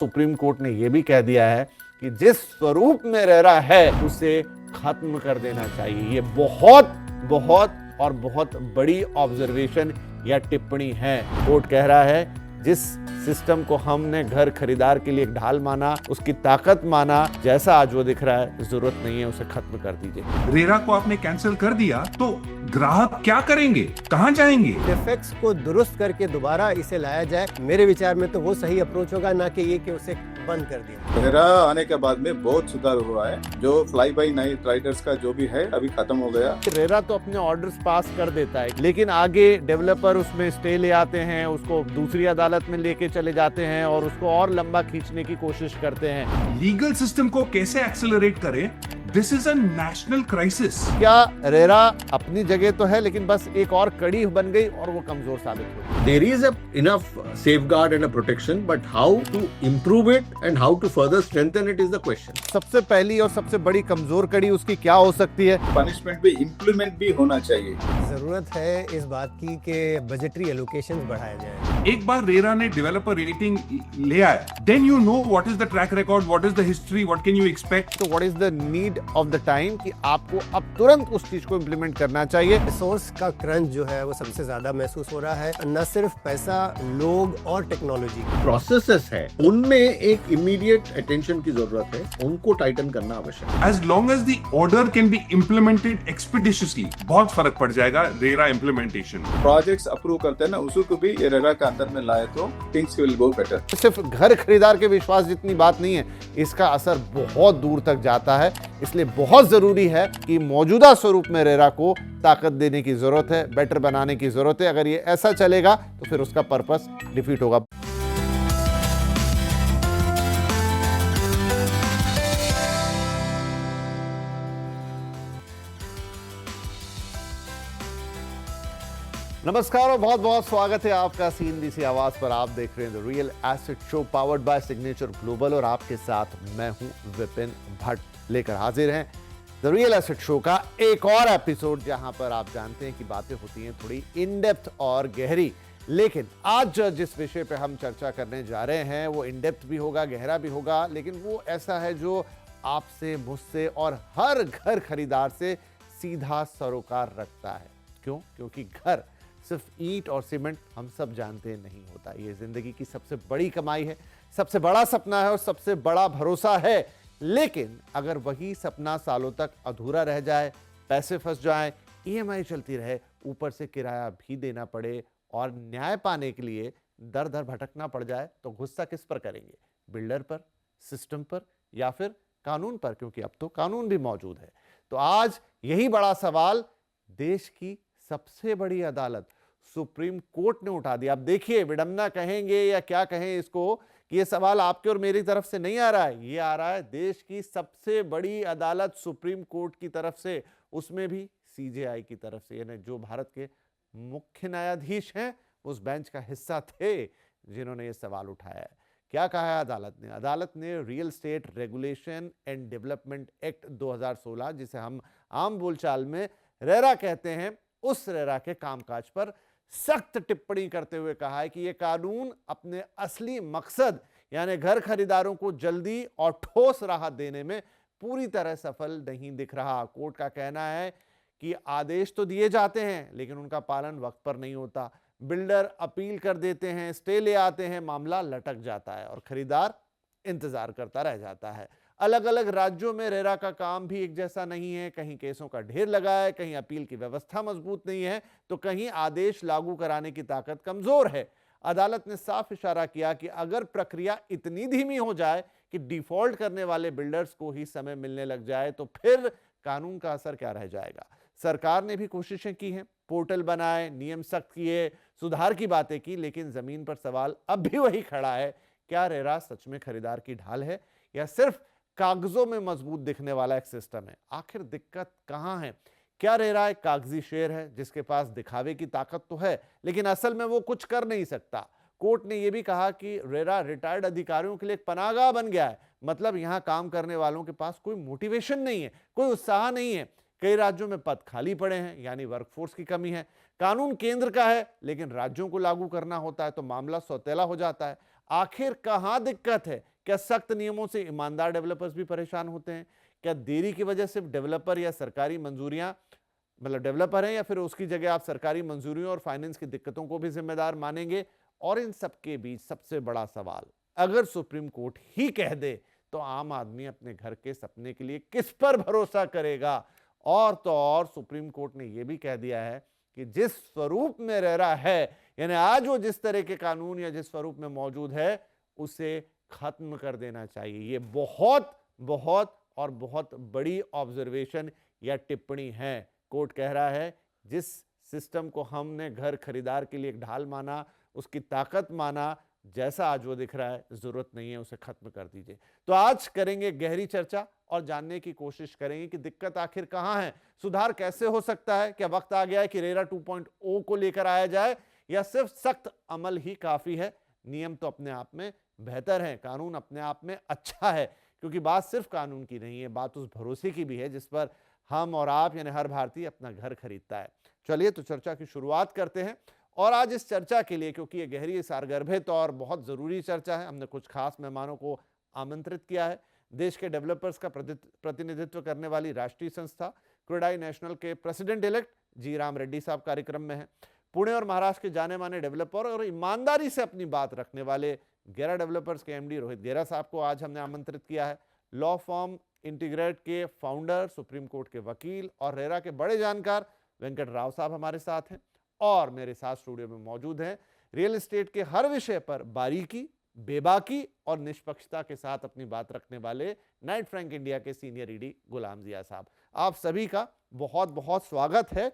Supreme court ने यह भी कह दिया है कि जिस स्वरूप में रेरा है उसे खत्म कर देना चाहिए। ये बहुत बहुत और बहुत बड़ी ऑब्जर्वेशन या टिप्पणी है। कोर्ट कह रहा है जिस सिस्टम को हमने घर खरीदार के लिए एक ढाल माना, उसकी ताकत माना, जैसा आज वो दिख रहा है, जरूरत नहीं है, उसे खत्म कर दीजिए। रेरा को आपने कैंसिल कर दिया तो ग्राहक क्या करेंगे, कहां जाएंगे? डिफेक्ट्स को दुरुस्त करके दोबारा इसे लाया जाए, मेरे विचार में तो वो सही अप्रोच होगा, ना कि ये कि उसे बंद कर दिया। रेरा आने के बाद में बहुत सुधार हुआ है। जो फ्लाई बाई नाइट राइडर्स का जो भी है अभी खत्म हो गया। रेरा तो अपने ऑर्डर्स पास कर देता है, लेकिन आगे डेवलपर उसमें स्टे ले आते हैं, उसको दूसरी अदालत में लेके चले जाते हैं और उसको और लंबा खींचने की कोशिश करते हैं। लीगल सिस्टम को कैसे एक्सेलरेट करें? This is a national crisis. क्या रेरा अपनी जगह तो है, लेकिन बस एक और कड़ी बन गई और वो कमजोर साबित हो गई। There is enough safeguard and a protection, but how to improve it and how to further strengthen it is the question. सबसे पहली और सबसे बड़ी कमजोर कड़ी उसकी क्या हो सकती है? पनिशमेंट भी इम्प्लीमेंट भी होना चाहिए। जरूरत है इस बात की कि बजटरी एलोकेशन बढ़ाया जाए। एक बार रेरा ने डेवलपर रेटिंग ले आया, then you know what is the track record, what is the history, what can you expect. तो what is the need of the time कि आपको अब तुरंत उस चीज को इम्प्लीमेंट करना चाहिए। रिसोर्स का क्रंच जो है वो सबसे ज्यादा महसूस हो रहा है, न सिर्फ पैसा, लोग और टेक्नोलॉजी। Processes है, उनमें एक immediate attention की जरूरत है, उनको टाइटन करना आवश्यक है। As long as the order can be implemented expeditiously, बहुत फर्क पड़ जाएगा रेरा इम्प्लीमेंटेशन। प्रोजेक्ट्स अप्रूव करते हैं ना, उसको भी ये रेरा के अंदर में लाए तो थिंग्स विल गो बेटर। सिर्फ घर खरीदार के विश्वास जितनी बात नहीं है, इसका असर बहुत दूर तक जाता है। इसलिए बहुत जरूरी है कि मौजूदा स्वरूप में रेरा को ताकत देने की जरूरत है, बेटर बनाने की जरूरत है। अगर ये ऐसा चलेगा तो फिर उसका पर्पस डिफीट होगा। नमस्कार और बहुत बहुत स्वागत है आपका सीएनबीसी आवाज पर। आप देख रहे हैं the real asset show powered by signature global और आपके साथ मैं हूं विपिन भट्ट। लेकर हाजिर हैं द रियल एसेट शो का एक और एपिसोड, जहां पर आप जानते हैं कि बातें होती हैं थोड़ी इन डेप्थ और गहरी। लेकिन आज जिस विषय पे हम चर्चा करने जा रहे हैं वो इन डेप्थ भी होगा, गहरा भी होगा, लेकिन वो ऐसा है जो आपसे, मुझसे और हर घर खरीदार से सीधा सरोकार रखता है। क्यों? क्योंकि घर सिर्फ ईंट और सीमेंट हम सब जानते नहीं होता। ये जिंदगी की सबसे बड़ी कमाई है, सबसे बड़ा सपना है और सबसे बड़ा भरोसा है। लेकिन अगर वही सपना सालों तक अधूरा रह जाए, पैसे फंस जाएं, ईएमआई चलती रहे, ऊपर से किराया भी देना पड़े और न्याय पाने के लिए दर दर भटकना पड़ जाए, तो गुस्सा किस पर करेंगे? बिल्डर पर, सिस्टम पर या फिर कानून पर? क्योंकि अब तो कानून भी मौजूद है। तो आज यही बड़ा सवाल देश की सबसे बड़ी अदालत सुप्रीम कोर्ट ने उठा दिया। अब देखिए, विडंबना कहेंगे या क्या कहें इसको, कि यह सवाल आपके और मेरी तरफ से नहीं आ रहा है, ये आ रहा है देश की सबसे बड़ी अदालत सुप्रीम कोर्ट की तरफ से, उसमें भी सीजेआई की तरफ से, यानी जो भारत के मुख्य न्यायाधीश हैं, उस बेंच का हिस्सा थे जिन्होंने ये सवाल उठाया है। क्या कहा है अदालत ने? अदालत ने real estate regulation and development act 2016, जिसे हम आम बोलचाल में रेरा कहते हैं, उस रेरा के कामकाज पर सख्त टिप्पणी करते हुए कहा है कि यह कानून अपने असली मकसद यानी घर खरीदारों को जल्दी और ठोस राहत देने में पूरी तरह सफल नहीं दिख रहा। कोर्ट का कहना है कि आदेश तो दिए जाते हैं लेकिन उनका पालन वक्त पर नहीं होता। बिल्डर अपील कर देते हैं, स्टे ले आते हैं, मामला लटक जाता है और खरीदार इंतजार करता रह जाता है। अलग अलग राज्यों में रेरा का काम भी एक जैसा नहीं है। कहीं केसों का ढेर लगा है, कहीं अपील की व्यवस्था मजबूत नहीं है, तो कहीं आदेश लागू कराने की ताकत कमजोर है। अदालत ने साफ इशारा किया कि अगर प्रक्रिया इतनी धीमी हो जाए कि डिफॉल्ट करने वाले बिल्डर्स को ही समय मिलने लग जाए, तो फिर कानून का असर क्या रह जाएगा। सरकार ने भी कोशिशें की हैं, पोर्टल बनाए, नियम सख्त किए, सुधार की बातें की, लेकिन जमीन पर सवाल अब भी वही खड़ा है। क्या रेरा सच में खरीदार की ढाल है या सिर्फ कागजों में मजबूत दिखने वाला एक सिस्टम है? आखिर दिक्कत कहां है? क्या रेरा एक कागजी शेर है जिसके पास दिखावे की ताकत तो है लेकिन असल में वो कुछ कर नहीं सकता? कोर्ट ने यह भी कहा कि रेरा रिटायर्ड अधिकारियों के लिए एक पनाहगाह बन गया है। मतलब यहां काम करने वालों के पास कोई मोटिवेशन नहीं है, कोई उत्साह नहीं है। कई राज्यों में पद खाली पड़े हैं, यानी वर्कफोर्स की कमी है। कानून केंद्र का है लेकिन राज्यों को लागू करना होता है तो मामला सौतेला हो जाता है। आखिर कहां दिक्कत है? क्या सख्त नियमों से ईमानदार डेवलपर्स भी परेशान होते हैं? क्या देरी की वजह सिर्फ डेवलपर या सरकारी मंजूरियां, मतलब डेवलपर हैं, या फिर उसकी जगह आप सरकारी मंजूरियों और फाइनेंस की दिक्कतों को भी जिम्मेदार मानेंगे? और इन सबके बीच सबसे बड़ा सवाल, अगर सुप्रीम कोर्ट ही कह दे तो आम आदमी अपने घर के सपने के लिए किस पर भरोसा करेगा? और तो और सुप्रीम कोर्ट ने यह भी कह दिया है कि जिस स्वरूप में रेरा है, यानी आज वो जिस तरह के कानून या जिस स्वरूप में मौजूद है, उसे खत्म कर देना चाहिए। ये बहुत बहुत और बहुत बड़ी ऑब्जर्वेशन या टिप्पणी है। कोर्ट कह रहा है जिस सिस्टम को हमने घर खरीदार के लिए एक ढाल माना, उसकी ताकत माना, जैसा आज वो दिख रहा है, जरूरत नहीं है, उसे खत्म कर दीजिए। तो आज करेंगे गहरी चर्चा और जानने की कोशिश करेंगे कि दिक्कत आखिर कहां है, सुधार कैसे हो सकता है, क्या वक्त आ गया है कि रेरा 2.0 को लेकर आया जाए, या सिर्फ सख्त अमल ही काफी है? नियम तो अपने आप में बेहतर है, कानून अपने आप में अच्छा है, क्योंकि बात सिर्फ कानून की नहीं है, बात उस भरोसे की भी है जिस पर हम और आप यानी हर भारतीय अपना घर खरीदता है। चलिए तो चर्चा की शुरुआत करते हैं। और आज इस चर्चा के लिए, क्योंकि ये गहरी सारगर्भित और बहुत जरूरी चर्चा है, हमने कुछ खास मेहमानों को आमंत्रित किया है। देश के डेवलपर्स का प्रतिनिधित्व करने वाली राष्ट्रीय संस्था क्रेडाई नेशनल के प्रेसिडेंट इलेक्ट जी राम रेड्डी साहब कार्यक्रम में है। पुणे और महाराष्ट्र के जाने माने डेवलपर और ईमानदारी से अपनी बात रखने वाले गेरा डेवलपर्स के एमडी रोहित गेरा साहब को आज हमने आमंत्रित किया है। लॉ फॉर्म इंटीग्रेट के फाउंडर, सुप्रीम कोर्ट के वकील और रेरा के बड़े जानकार वेंकट राव साहब हमारे साथ हैं। और मेरे साथ स्टूडियो में मौजूद हैं रियल एस्टेट के हर विषय पर बारीकी, बेबाकी और निष्पक्षता के साथ अपनी बात रखने वाले नाइट फ्रैंक इंडिया के सीनियर ईडी गुलाम जिया साहब। आप सभी का बहुत बहुत स्वागत है।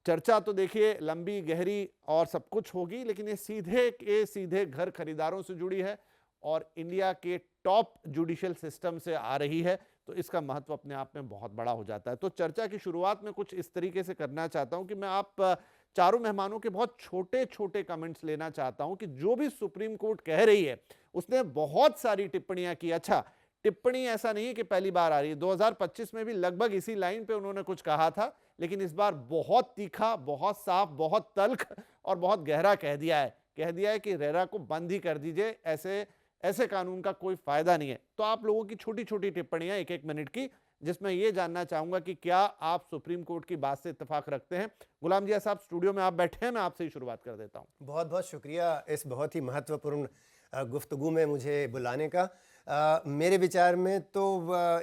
चर्चा तो देखिए लंबी, गहरी और सब कुछ होगी, लेकिन ये सीधे घर खरीदारों से जुड़ी है और इंडिया के टॉप जुडिशियल सिस्टम से आ रही है, तो इसका महत्व अपने आप में बहुत बड़ा हो जाता है। तो चर्चा की शुरुआत में कुछ इस तरीके से करना चाहता हूं कि मैं आप चारों मेहमानों के बहुत छोटे छोटे कमेंट्स लेना चाहता हूं कि जो भी सुप्रीम कोर्ट कह रही है, उसने बहुत सारी टिप्पणियां की। अच्छा, टिप्पणी ऐसा नहीं है कि पहली बार आ रही है, 2025 में भी लगभग इसी लाइन पे उन्होंने कुछ कहा था, लेकिन इस बार बहुत तीखा, बहुत साफ, बहुत तल्ख और बहुत गहरा कह दिया है कि रेरा को बंद ही कर दीजिए, ऐसे कानून का कोई फायदा नहीं है। तो आप लोगों की छोटी छोटी टिप्पणियां 1-1 मिनट की, जिसमें यह जानना चाहूंगा कि क्या आप सुप्रीम कोर्ट की बात से इत्तेफाक रखते हैं। गुलाम जिया साहब स्टूडियो में आप बैठे हैं, मैं आपसे ही शुरुआत कर देता हूं। बहुत बहुत शुक्रिया इस बहुत ही महत्वपूर्ण गुफ्तगू में मुझे बुलाने का। मेरे विचार में तो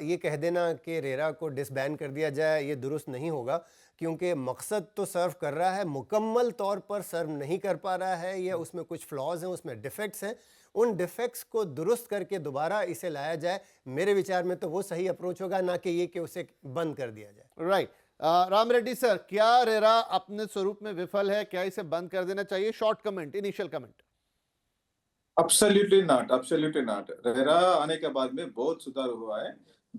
ये कह देना कि रेरा को डिसबैन कर दिया जाए, ये दुरुस्त नहीं होगा, क्योंकि मकसद तो सर्व कर रहा है, मुकम्मल तौर पर सर्व नहीं कर पा रहा है, या उसमें कुछ फ्लॉज हैं, उसमें डिफेक्ट्स हैं। उन डिफेक्ट्स को दुरुस्त करके दोबारा इसे लाया जाए, मेरे विचार में तो वो सही अप्रोच होगा, ना कि ये कि उसे बंद कर दिया जाए। राइट। राम रेड्डी सर, क्या रेरा अपने स्वरूप में विफल है? क्या इसे बंद कर देना चाहिए? Short comment, initial comment. Absolutely not. RERA आने के बाद में बहुत सुधार हुआ है,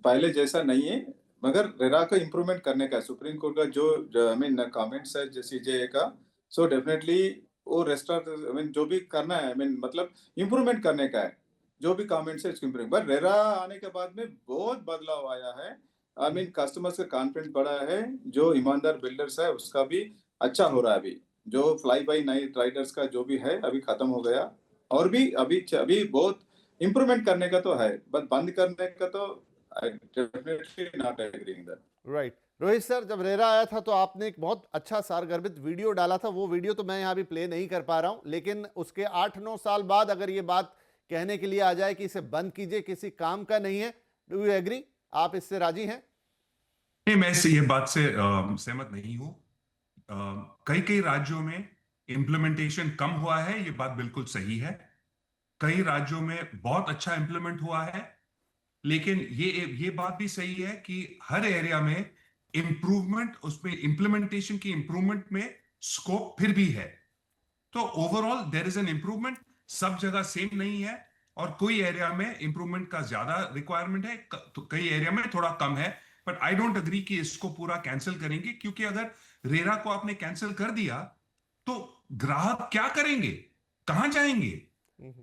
पहले जैसा नहीं है, मगर रेरा को इम्प्रूवमेंट करने का सुप्रीम कोर्ट का जो आई मीन कमेंट्स है सीजेए का, सो डेफिनेटली वो रेस्टार्ट आई मीन जो भी करना है, आई मीन मतलब इम्प्रूवमेंट करने का है, जो भी कमेंट्स है इसको इम्प्रूव। बट रेरा आने के बाद में बहुत बदलाव आया है, आई मीन कस्टमर्स का कॉन्फिडेंस बढ़ा है, जो ईमानदार बिल्डर्स है उसका भी अच्छा हो रहा है। अभी जो फ्लाई बाई नाइट राइडर्स का जो भी है अभी खत्म हो गया, और भी अभी बहुत इम्प्रूवमेंट करने का तो है, बट बंद करने का तो definitely not agreeing that. Right. Rohit sir, जब रेरा आया था तो आपने एक बहुत अच्छा सारगर्भित वीडियो डाला था, वो वीडियो तो मैं यहाँ भी प्ले नहीं कर पा रहा हूँ, लेकिन उसके 8-9 साल बाद अगर ये बात कहने के लिए आ जाए कि इसे बंद कीजिए, किसी काम का नहीं है, डू यू एग्री? आप इससे राजी हैं? नहीं, मैं ये बात से सहमत नहीं हूं। कई राज्यों में इम्प्लीमेंटेशन कम हुआ है, ये बात बिल्कुल सही है। कई राज्यों में बहुत अच्छा इम्प्लीमेंट हुआ है, लेकिन ये बात भी सही है कि हर एरिया में इंप्रूवमेंट, उसमें इंप्लीमेंटेशन की इंप्रूवमेंट में स्कोप फिर भी है। तो overall there is an improvement, सब जगह सेम नहीं है, और कोई एरिया में इंप्रूवमेंट का ज्यादा रिक्वायरमेंट है, तो कई एरिया में थोड़ा कम है। बट आई डोंट अग्री कि इसको पूरा कैंसिल करेंगे, क्योंकि अगर रेरा को आपने कैंसिल कर दिया तो ग्राहक क्या करेंगे, कहां जाएंगे,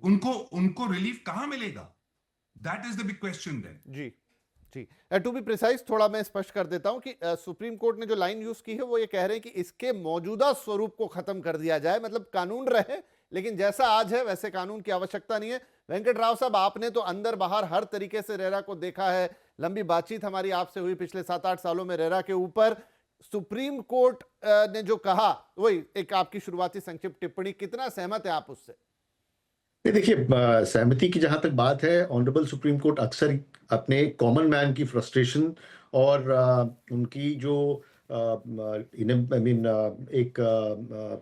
उनको रिलीफ कहां मिलेगा? That is the big question then. जी जी। टू बी प्रिसाइज, थोड़ा मैं स्पष्ट कर देता हूं कि सुप्रीम कोर्ट ने जो लाइन यूज की है वो ये कह रहे हैं कि इसके मौजूदा स्वरूप को खत्म कर दिया जाए, मतलब कानून रहे लेकिन जैसा आज है वैसे कानून की आवश्यकता नहीं है। वेंकट राव साहब, आपने तो अंदर बाहर हर तरीके से रेरा को देखा है, लंबी बातचीत हमारी आपसे हुई पिछले 7-8 सालों में रेरा के ऊपर। सुप्रीम कोर्ट ने जो कहा, वही एक आपकी शुरुआती संक्षिप्त टिप्पणी, कितना सहमत है आप उससे? नहीं, देखिए, सहमति की जहां तक बात है, ऑनरेबल सुप्रीम कोर्ट अक्सर अपने कॉमन मैन की फ्रस्ट्रेशन और उनकी जो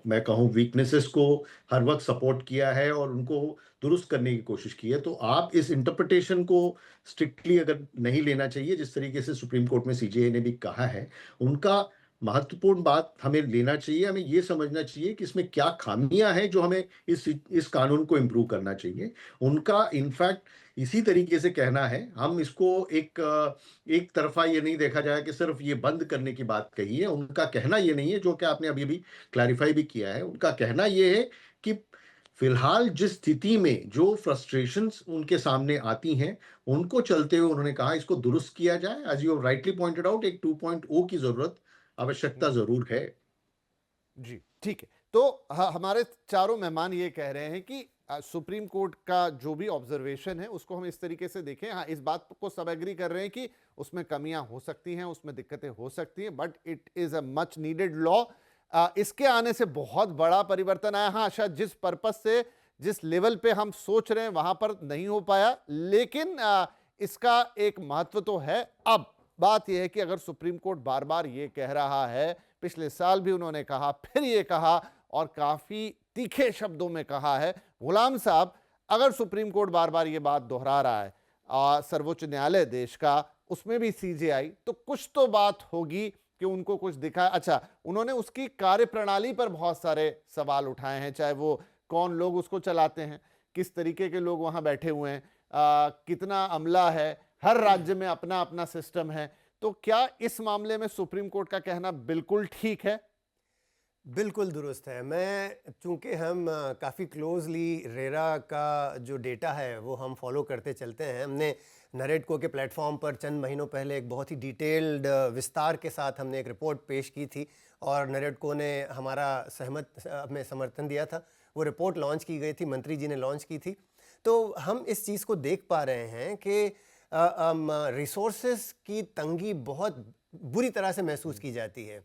मैं कहूँ वीकनेसेस को हर वक्त सपोर्ट किया है और उनको दुरुस्त करने की कोशिश की है। तो आप इस इंटरप्रिटेशन को स्ट्रिक्टली अगर नहीं लेना चाहिए, जिस तरीके से सुप्रीम कोर्ट में सीजेआई ने भी कहा है, उनका महत्वपूर्ण बात हमें लेना चाहिए। हमें ये समझना चाहिए कि इसमें क्या खामियां हैं जो हमें इस कानून को इम्प्रूव करना चाहिए। उनका इनफैक्ट इसी तरीके से कहना है, हम इसको एक तरफा ये नहीं देखा जाए कि सिर्फ ये बंद करने की बात कही है। उनका कहना ये नहीं है, जो कि आपने अभी भी क्लैरिफाई भी किया है। उनका कहना ये है कि फिलहाल जिस स्थिति में जो फ्रस्ट्रेशंस उनके सामने आती हैं, उनको चलते हुए उन्होंने कहा इसको दुरुस्त किया जाए। As you rightly pointed out, एक 2.0 की आवश्यकता जरूर है। जी, ठीक है। तो हमारे चारों मेहमान ये कह रहे हैं कि सुप्रीम कोर्ट का जो भी ऑब्जर्वेशन है उसको हम इस तरीके से देखें। हाँ, इस बात को सब एग्री कर रहे हैं कि उसमें कमियां हो सकती हैं, उसमें दिक्कतें हो सकती हैं, but it is a much needed law. इसके आने से बहुत बड़ा परिवर्तन आया। हाँ, शायद जिस पर्पस से, जिस लेवल पे हम सोच रहे हैं वहां पर नहीं हो पाया, लेकिन इसका एक महत्व तो है। अब बात यह है कि अगर सुप्रीम कोर्ट बार बार ये कह रहा है, पिछले साल भी उन्होंने कहा, फिर ये कहा और काफी तीखे शब्दों में कहा है। गुलाम साहब, अगर सुप्रीम कोर्ट बार बार ये बात दोहरा रहा है, सर्वोच्च न्यायालय देश का, उसमें भी सीजेआई, तो कुछ तो बात होगी कि उनको कुछ दिखा। अच्छा, उन्होंने उसकी कार्यप्रणाली पर बहुत सारे सवाल उठाए हैं, चाहे वो कौन लोग उसको चलाते हैं, किस तरीके के लोग वहां बैठे हुए हैं, कितना अमला है, हर राज्य में अपना अपना सिस्टम है। तो क्या इस मामले में सुप्रीम कोर्ट का कहना बिल्कुल ठीक है? बिल्कुल दुरुस्त है। चूंकि हम काफ़ी क्लोजली रेरा का जो डेटा है वो हम फॉलो करते चलते हैं। हमने नरेटको के प्लेटफॉर्म पर चंद महीनों पहले एक बहुत ही डिटेल्ड विस्तार के साथ हमने एक रिपोर्ट पेश की थी और नरेटको ने हमें समर्थन दिया था। वो रिपोर्ट लॉन्च की गई थी, मंत्री जी ने लॉन्च की थी। तो हम इस चीज़ को देख पा रहे हैं कि रिसोर्सेस की तंगी बहुत बुरी तरह से महसूस की जाती है।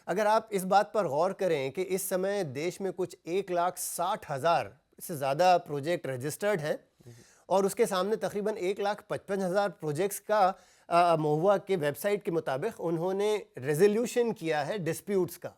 अगर आप इस बात पर गौर करें कि इस समय देश में कुछ 1,60,000 से ज़्यादा प्रोजेक्ट रजिस्टर्ड हैं और उसके सामने तकरीबन 1,55,000 प्रोजेक्ट्स का महुआ के वेबसाइट के मुताबिक उन्होंने रेजोल्यूशन किया है डिस्प्यूट्स का।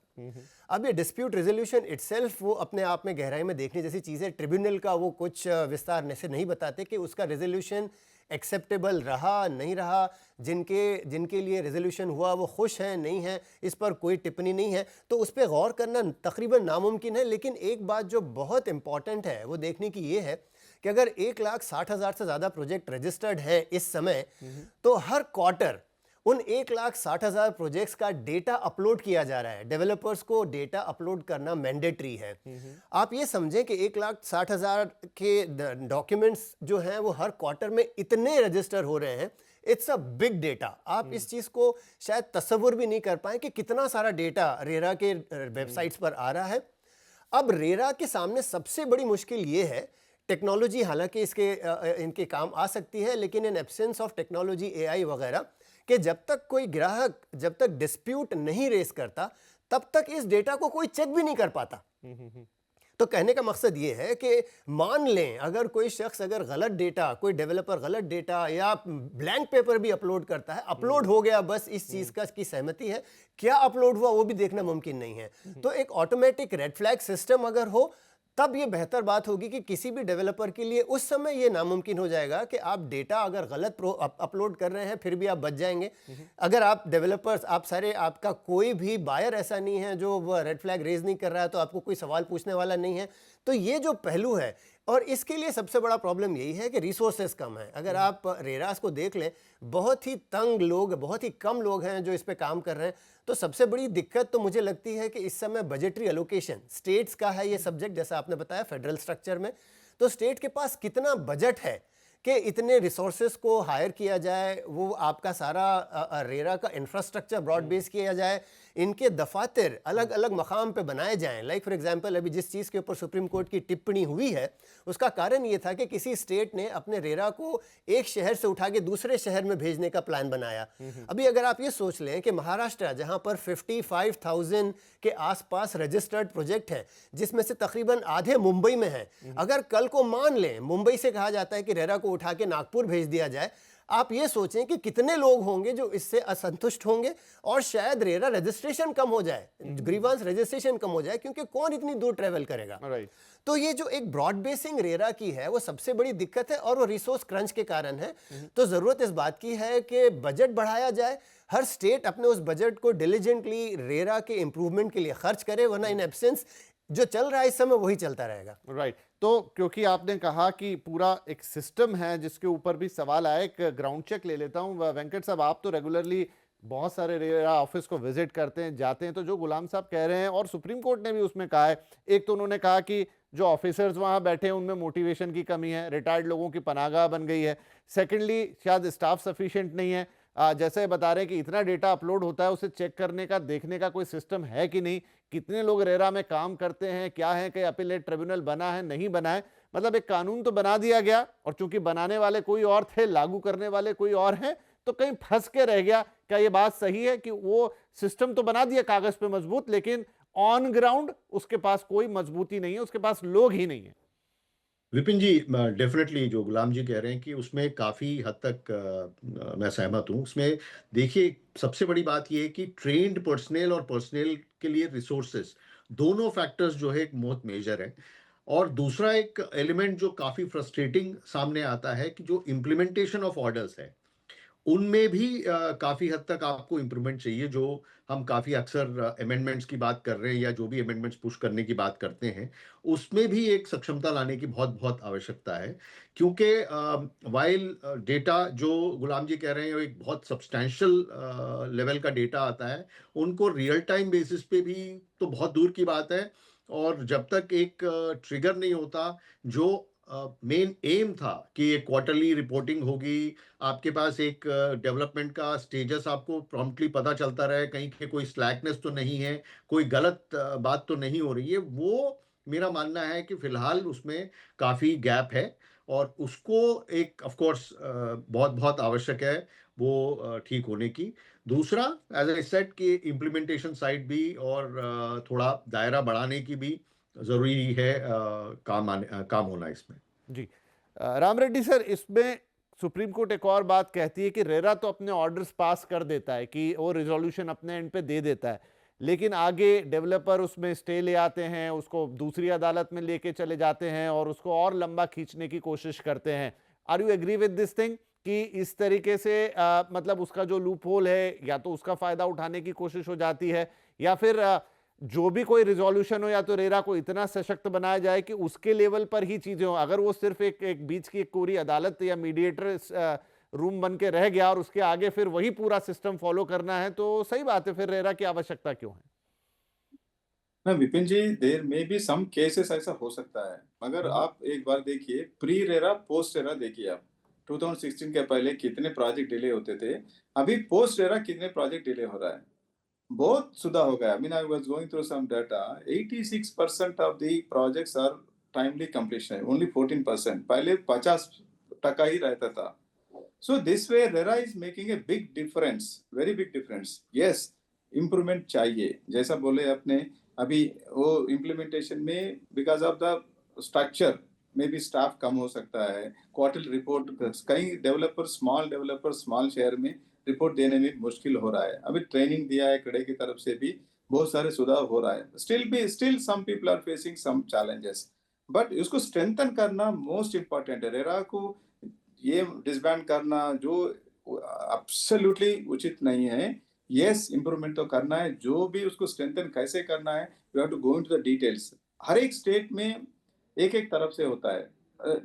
अब ये डिस्प्यूट रेजोल्यूशन इटसेल्फ वो अपने आप में गहराई में देखने जैसी चीज़ है। ट्रिब्यूनल का वो कुछ विस्तार से नहीं बताते कि उसका रेजोल्यूशन एक्सेप्टेबल रहा नहीं रहा, जिनके लिए रेजोल्यूशन हुआ वो खुश हैं नहीं हैं, इस पर कोई टिप्पणी नहीं है। तो उस पर गौर करना तकरीबन नामुमकिन है। लेकिन एक बात जो बहुत इंपॉर्टेंट है वो देखने की ये है कि अगर 1,60,000 से ज़्यादा प्रोजेक्ट रजिस्टर्ड है इस समय, तो हर क्वार्टर उन 1,60,000 प्रोजेक्ट्स का डेटा अपलोड किया जा रहा है। डेवलपर्स को डेटा अपलोड करना मैंडेटरी है। आप ये समझें कि 1,60,000 के डॉक्यूमेंट्स जो हैं वो हर क्वार्टर में इतने रजिस्टर हो रहे हैं। It's a big data. आप इस चीज़ को शायद तस्वुर भी नहीं कर पाए कि कितना सारा डेटा रेरा के वेबसाइट्स पर आ रहा है। अब रेरा के सामने सबसे बड़ी मुश्किल ये है, टेक्नोलॉजी हालांकि इनके काम आ सकती है, लेकिन in absence of technology, AI वगैरह, कि जब तक कोई ग्राहक जब तक डिस्प्यूट नहीं रेस करता तब तक इस डेटा को कोई चेक भी नहीं कर पाता। तो कहने का मकसद ये है कि मान लें अगर कोई शख्स गलत डेटा, कोई डेवलपर गलत डेटा या ब्लैंक पेपर भी अपलोड करता है, अपलोड हो गया, बस इस चीज़ की सहमति है, क्या अपलोड हुआ वो भी देखना मुमकिन नहीं है। तो एक ऑटोमेटिक रेड फ्लैग सिस्टम अगर हो तब ये बेहतर बात होगी कि किसी भी डेवलपर के लिए उस समय ये नामुमकिन हो जाएगा कि आप डेटा अगर गलत अपलोड कर रहे हैं फिर भी आप बच जाएंगे। अगर आप डेवलपर्स, आपका कोई भी बायर ऐसा नहीं है जो रेड फ्लैग रेज नहीं कर रहा है, तो आपको कोई सवाल पूछने वाला नहीं है। तो ये जो पहलू है, और इसके लिए सबसे बड़ा प्रॉब्लम यही है कि रिसोर्सेज कम है। अगर आप रेरास को देख लें, बहुत ही तंग लोग, बहुत ही कम लोग हैं जो इस पे काम कर रहे हैं। तो सबसे बड़ी दिक्कत तो मुझे लगती है कि इस समय बजटरी एलोकेशन, स्टेट्स का है ये सब्जेक्ट, जैसा आपने बताया फेडरल स्ट्रक्चर में, तो स्टेट के पास कितना बजट है कि इतने रिसोर्सेज को हायर किया जाए, वो आपका सारा रेरा का इंफ्रास्ट्रक्चर ब्रॉड बेस किया जाए, इनके दफातर अलग अलग मकाम पे बनाए जाएं। लाइक फॉर एग्जांपल अभी जिस चीज़ के ऊपर सुप्रीम कोर्ट की टिप्पणी हुई है उसका कारण ये था कि किसी स्टेट ने अपने रेरा को एक शहर से उठा के दूसरे शहर में भेजने का प्लान बनाया। अभी अगर आप ये सोच लें कि महाराष्ट्र जहां पर 55,000 के आसपास रजिस्टर्ड प्रोजेक्ट हैं जिसमें से तकरीबन आधे मुंबई में हैं, अगर कल को मान लें मुंबई से कहा जाता है कि रेरा को उठा के नागपुर भेज दिया जाए, आप ये सोचें कि कितने लोग होंगे जो इससे असंतुष्ट होंगे और शायद रेरा रजिस्ट्रेशन कम हो जाए, ग्रीवांस रजिस्ट्रेशन कम हो जाए, क्योंकि कौन इतनी दूर ट्रेवल करेगा। राइट। तो ये जो एक ब्रॉड बेसिंग रेरा की है वो सबसे बड़ी दिक्कत है और वो रिसोर्स क्रंच के कारण है। तो जरूरत इस बात की है कि बजट बढ़ाया जाए, हर स्टेट अपने उस बजट को डिलीजेंटली रेरा के इंप्रूवमेंट के लिए खर्च करे, वरना इन एब्सेंस जो चल रहा है इस समय वही चलता रहेगा। राइट। तो क्योंकि आपने कहा कि पूरा एक सिस्टम है जिसके ऊपर भी सवाल आया, एक ग्राउंड चेक ले लेता हूं। वेंकट साहब, आप तो रेगुलरली बहुत सारे रेरा ऑफिस को विजिट करते हैं, जाते हैं, तो जो गुलाम साहब कह रहे हैं और सुप्रीम कोर्ट ने भी उसमें कहा है, एक तो उन्होंने कहा कि जो ऑफिसर्स वहां बैठे हैं उनमें मोटिवेशन की कमी है, रिटायर्ड लोगों की पनाहगाह बन गई है। सेकेंडली शायद स्टाफ सफिशिएंट नहीं है। जैसे बता रहे हैं कि इतना डेटा अपलोड होता है, उसे चेक करने का, देखने का कोई सिस्टम है कि नहीं, कितने लोग रेरा में काम करते हैं, क्या है कि अपीलेट ट्रिब्यूनल बना है नहीं बना है। मतलब एक कानून तो बना दिया गया और चूंकि बनाने वाले कोई और थे, लागू करने वाले कोई और हैं, तो कहीं फंस के रह गया। क्या ये बात सही है कि वो सिस्टम तो बना दिया कागज पे मजबूत, लेकिन ऑन ग्राउंड उसके पास कोई मजबूती नहीं है, उसके पास लोग ही नहीं है? विपिन जी, डेफिनेटली जो गुलाम जी कह रहे हैं कि उसमें काफ़ी हद तक मैं सहमत हूँ। उसमें देखिए, सबसे बड़ी बात ये है कि ट्रेन्ड पर्सनेल और पर्सनेल के लिए रिसोर्सेज, दोनों फैक्टर्स जो है एक बहुत मेजर है। और दूसरा एक एलिमेंट जो काफ़ी फ्रस्ट्रेटिंग सामने आता है कि जो इम्प्लीमेंटेशन ऑफ ऑर्डर्स है उनमें भी काफ़ी हद तक आपको इम्प्रूवमेंट चाहिए। जो हम काफ़ी अक्सर अमेंडमेंट्स की बात कर रहे हैं या जो भी अमेंडमेंट्स पुश करने की बात करते हैं, उसमें भी एक सक्षमता लाने की बहुत बहुत आवश्यकता है। क्योंकि वाइल डेटा जो गुलाम जी कह रहे हैं वो एक बहुत सब्सटैंशियल लेवल का डेटा आता है, उनको रियल टाइम बेसिस पे भी तो बहुत दूर की बात है। और जब तक एक ट्रिगर नहीं होता, जो मेन एम था कि एक क्वार्टरली रिपोर्टिंग होगी, आपके पास एक डेवलपमेंट का स्टेटस आपको प्रॉम्प्टली पता चलता रहे, कहीं के कोई स्लैकनेस तो नहीं है, कोई गलत बात तो नहीं हो रही है, वो मेरा मानना है कि फिलहाल उसमें काफ़ी गैप है और उसको एक ऑफ कोर्स बहुत बहुत आवश्यक है वो ठीक होने की। दूसरा, एज आई सेड कि इम्प्लीमेंटेशन साइड भी और थोड़ा दायरा बढ़ाने की भी ज़रूरी है, काम होना इसमें। जी। राम रेड्डी सर, इसमें सुप्रीम कोर्ट एक और बात कहती है कि रेरा तो अपने ऑर्डर्स पास कर देता है, कि वो रिजोल्यूशन अपने एंड पे दे देता है, लेकिन आगे डेवलपर उसमें स्टे ले आते हैं, उसको दूसरी अदालत में लेके चले जाते हैं और उसको और लंबा खींचने की कोशिश करते हैं। Are you agree with this thing कि इस तरीके से मतलब उसका जो लूप होल है, या तो उसका फायदा उठाने की कोशिश हो जाती है, या फिर जो भी कोई रिजोल्यूशन हो, या तो रेरा को इतना सशक्त बनाया जाए कि उसके लेवल पर ही चीजें हो। अगर वो सिर्फ एक बीच की एक पूरी अदालत या मीडिएटर रूम बन के रह गया और उसके आगे फिर वही पूरा सिस्टम फॉलो करना है, तो सही बात है, फिर रेरा की आवश्यकता क्यों है? ना विपिन जी, देर में भी सम केसेस ऐसा हो सकता है, मगर आप एक बार देखिए, प्री रेरा पोस्ट रेरा देखिए आप 2016 के पहले कितने प्रोजेक्ट डिले होते थे, अभी पोस्ट रेरा कितने प्रोजेक्ट डिले हो रहा है, बहुत सुधार हो गया। I mean, I was going through some data. 86% of the projects are timely completion. Only 14%. पहले 50% ही रहता था. So this way, RERA is making a big difference, very big difference. Yes, improvement चाहिए. जैसा बोले आपने, अभी वो implementation में because of the structure, maybe staff कम हो सकता है. Quarterly report, कई developers, small share में रिपोर्ट देने में मुश्किल हो रहा है। अभी ट्रेनिंग दिया है कड़े की तरफ से भी, बहुत सारे सुधार हो रहा है। Still some people are facing some challenges, but इसको स्ट्रेंथन करना मोस्ट इम्पोर्टेंट है। रेरा को ये डिसबैंड करना जो एब्सोल्युटली उचित नहीं है। यस, इंप्रूवमेंट तो करना है, जो भी उसको स्ट्रेंथन कैसे करना है, you have to go into the details. हर एक स्टेट में एक एक तरफ से होता है।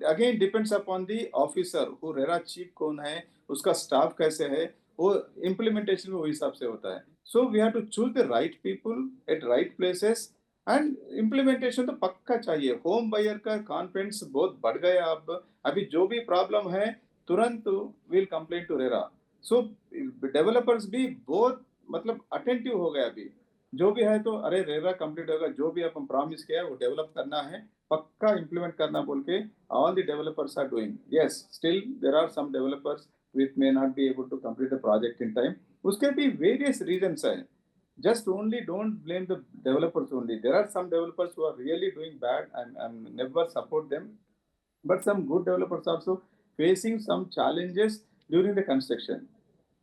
Again depends upon the officer, वो रेरा चीफ कौन है, उसका स्टाफ कैसे है, वो इम्प्लीमेंटेशन में वो हिसाब से होता है। So we have to choose the right people at right places and implementation तो पक्का चाहिए। होम बायर का कॉन्फिडेंस बहुत बढ़ गया। अब अभी जो भी प्रॉब्लम है तुरंत will complain to RERA. So developers भी बहुत मतलब अटेंटिव हो गया अभी, जो भी है तो अरे रेरा कंप्लीट होगा, जो भी अपन प्रॉमिस किया वो डेवलप करना है, पक्का इम्प्लीमेंट करना बोल के all the developers are doing. Yes, still there are some developers which may not be able to complete the project in time. उसके भी various reasons हैं। Just only don't blame the developers only. There are some developers who are really doing bad and never support them. But some good developers also facing some challenges during the construction.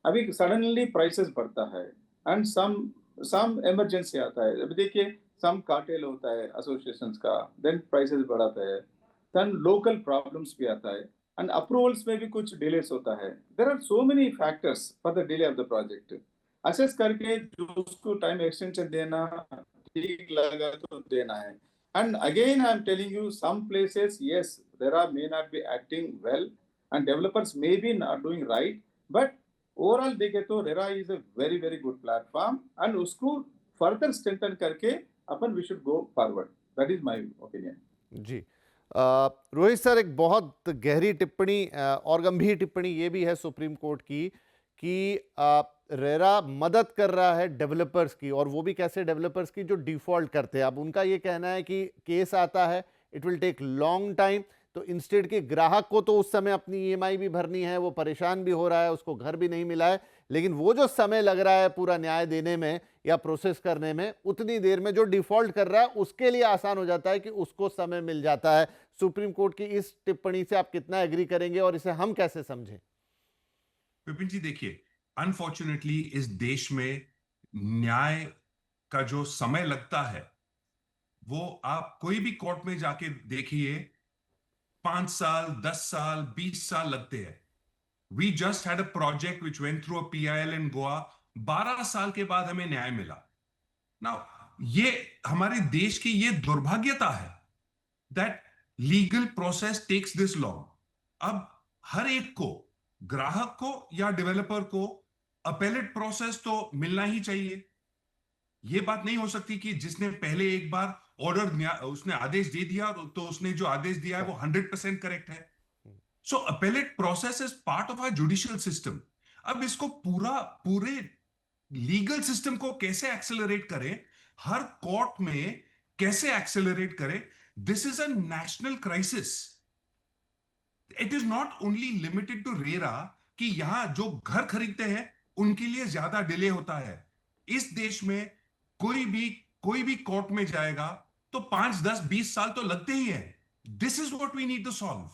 अभी suddenly prices बढ़ता है and some emergency आता है। अभी देखिए सम cartel होता है associations का, देन प्राइसेस बढ़ाता है, देन लोकल प्रॉब्लम्स भी आता है एंड अप्रूवल्स में भी कुछ डिलेस होता है। There are so many factors for the delay of the project. Assess करके जो उसको टाइम एक्सटेंशन देना ठीक लगा तो देना है। And again I am telling you some places yes there are may not be acting well and developers may be not doing right, but overall देखे तो RERA is a very very good platform and उसको further strengthen करके अपन we should go forward. That is my opinion. जी Rohit sir, एक बहुत गहरी टिप्पणी और गंभीर टिप्पणी ये भी है सुप्रीम कोर्ट की कि रेरा मदद कर रहा है डेवलपर्स की, और वो भी कैसे डेवलपर्स की जो डिफॉल्ट करते हैं। अब उनका ये कहना है कि केस आता है, it will take long time, तो इंस्टेड के ग्राहक को तो उस समय अपनी ईएमआई भी भरनी है, वो परेशान भी हो रहा है, उसको घर भी नहीं मिला है, लेकिन वो जो समय लग रहा है पूरा न्याय देने में या प्रोसेस करने में, उतनी देर में जो डिफॉल्ट कर रहा है उसके लिए आसान हो जाता है कि उसको समय मिल जाता है। सुप्रीम कोर्ट की इस टिप्पणी से आप कितना एग्री करेंगे और इसे हम कैसे समझें? विपिन जी देखिए, अनफॉर्चुनेटली इस देश में न्याय का जो समय लगता है वो आप कोई भी कोर्ट में जाके देखिए, 5 साल, 10 साल, 20 साल लगते हैं। We just had a project which went through a PIL in Goa, 12 साल के बाद हमें न्याय मिला। Now, ये हमारे देश की ये दुर्भाग्यता है that legal process takes this long। अब हर एक को, ग्राहक को या डेवलपर को अपेलेट प्रोसेस तो मिलना ही चाहिए। ये बात नहीं हो सकती कि जिसने पहले एक बार ऑर्डर उसने आदेश दे दिया तो उसने जो आदेश दिया है वो 100% करेक्ट है। So appellate process is part of our judicial system. अब इसको पूरे लीगल सिस्टम को कैसे एक्सेलरेट करें, हर कोर्ट में कैसे एक्सेलरेट करें, this is a national crisis. It is not only limited to RERA कि यहां जो घर खरीदते हैं उनके लिए ज्यादा डिले होता है। इस देश में कोई भी कोर्ट में जाएगा तो 5, 10, 20 साल तो लगते ही हैं। This is what we need to solve.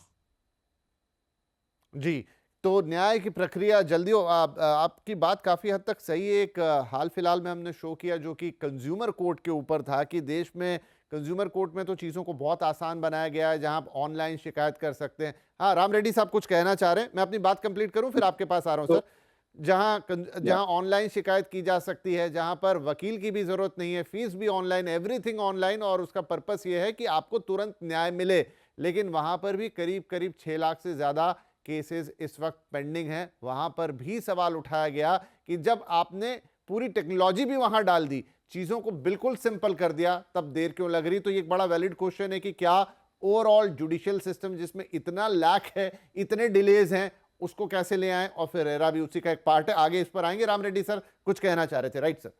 जी, तो न्याय की प्रक्रिया जल्दी हो। आपकी बात काफ़ी हद तक सही है। एक हाल फिलहाल में हमने शो किया जो कि कंज्यूमर कोर्ट के ऊपर था कि देश में कंज्यूमर कोर्ट में तो चीज़ों को बहुत आसान बनाया गया है, जहां आप ऑनलाइन शिकायत कर सकते हैं। हाँ, राम रेड्डी साहब कुछ कहना चाह रहे हैं, मैं अपनी बात कंप्लीट करूं फिर आपके पास आ रहा हूं सर। जहां ऑनलाइन शिकायत की जा सकती है, जहां पर वकील की भी जरूरत नहीं है, फीस भी ऑनलाइन, एवरीथिंग ऑनलाइन, और उसका पर्पस ये है कि आपको तुरंत न्याय मिले। लेकिन वहां पर भी करीब करीब 6 लाख से ज्यादा केसेस इस वक्त पेंडिंग हैं। वहां पर भी सवाल उठाया गया कि जब आपने पूरी टेक्नोलॉजी भी वहां डाल दी, चीजों को बिल्कुल सिंपल कर दिया, तब देर क्यों लग रही? तो ये एक बड़ा वैलिड क्वेश्चन है कि क्या ओवरऑल जुडिशियल सिस्टम जिसमें इतना लैक है, इतने डिलेज हैं, उसको कैसे ले आए? और फिर रेरा भी उसी का एक पार्ट है। आगे इस पर आएंगे। राम रेड्डी सर कुछ कहना चाह रहे थे, right sir?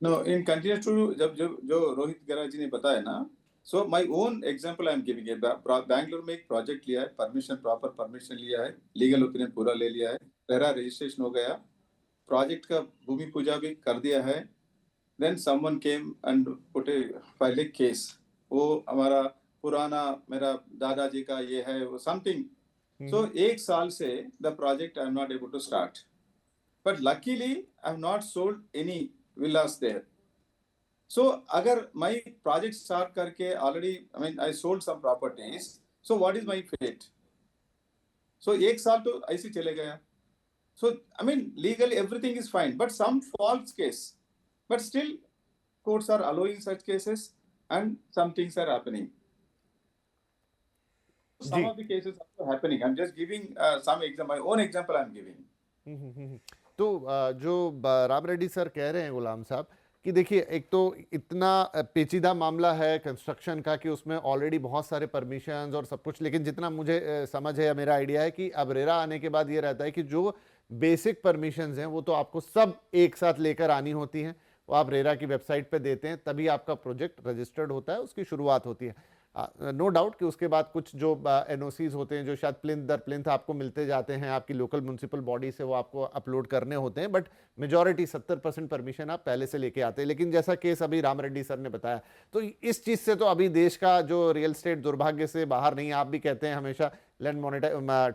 No, in continuous to जब जो रोहित गराजी ने बताया ना, so my own example I am giving it. Bangalore में एक प्रोजेक्ट लिया है, परमिशन, प्रॉपर परमिशन लिया है, लीगल ओपिनियन पूरा ले लिया है, रेरा रजिस्ट्रेशन हो गया, प्रोजेक्ट का भूमि पूजा भी कर दिया है। Then someone came and put a file a case, वो हमारा पुराना मेरा दादाजी का ये है वो समथिंग। सो 1 साल से the project I am not able to start, but luckily I have not sold any villas there. So agar my project start karke already, I mean I sold some properties, so what is my fate? So 1 saal to aise chale gaya. So I mean legally everything is fine, but some false case, but still courts are allowing such cases and some things are happening. Some of the cases are happening. I'm just giving some example, my own example I'm giving. तो जो Ram Reddy sir कह रहे हैं गुलाम साहब कि देखिए, एक तो इतना पेचीदा मामला है कंस्ट्रक्शन का कि उसमें ऑलरेडी बहुत सारे परमिशंस और सब कुछ, लेकिन जितना मुझे समझ है या मेरा आइडिया है कि अब रेरा आने के बाद ये रहता है कि जो बेसिक परमिशंस हैं वो तो आपको सब एक साथ लेकर आनी होती हैं, वो आप रेरा की वेबसाइट पे देते हैं, तभी आपका प्रोजेक्ट रजिस्टर्ड होता है, उसकी शुरुआत होती है। नो डाउट कि उसके बाद कुछ जो एनओसीज होते हैं जो शायद प्लिंथ दर प्लिंथ आपको मिलते जाते हैं, आपकी लोकल म्यूनसिपल बॉडी से वो आपको अपलोड करने होते हैं, बट मेजॉरिटी 70% परमिशन आप पहले से लेके आते हैं। लेकिन जैसा केस अभी राम रेड्डी सर ने बताया, तो इस चीज़ से तो अभी देश का जो रियल स्टेट दुर्भाग्य से बाहर नहीं है। आप भी कहते हैं हमेशा लैंड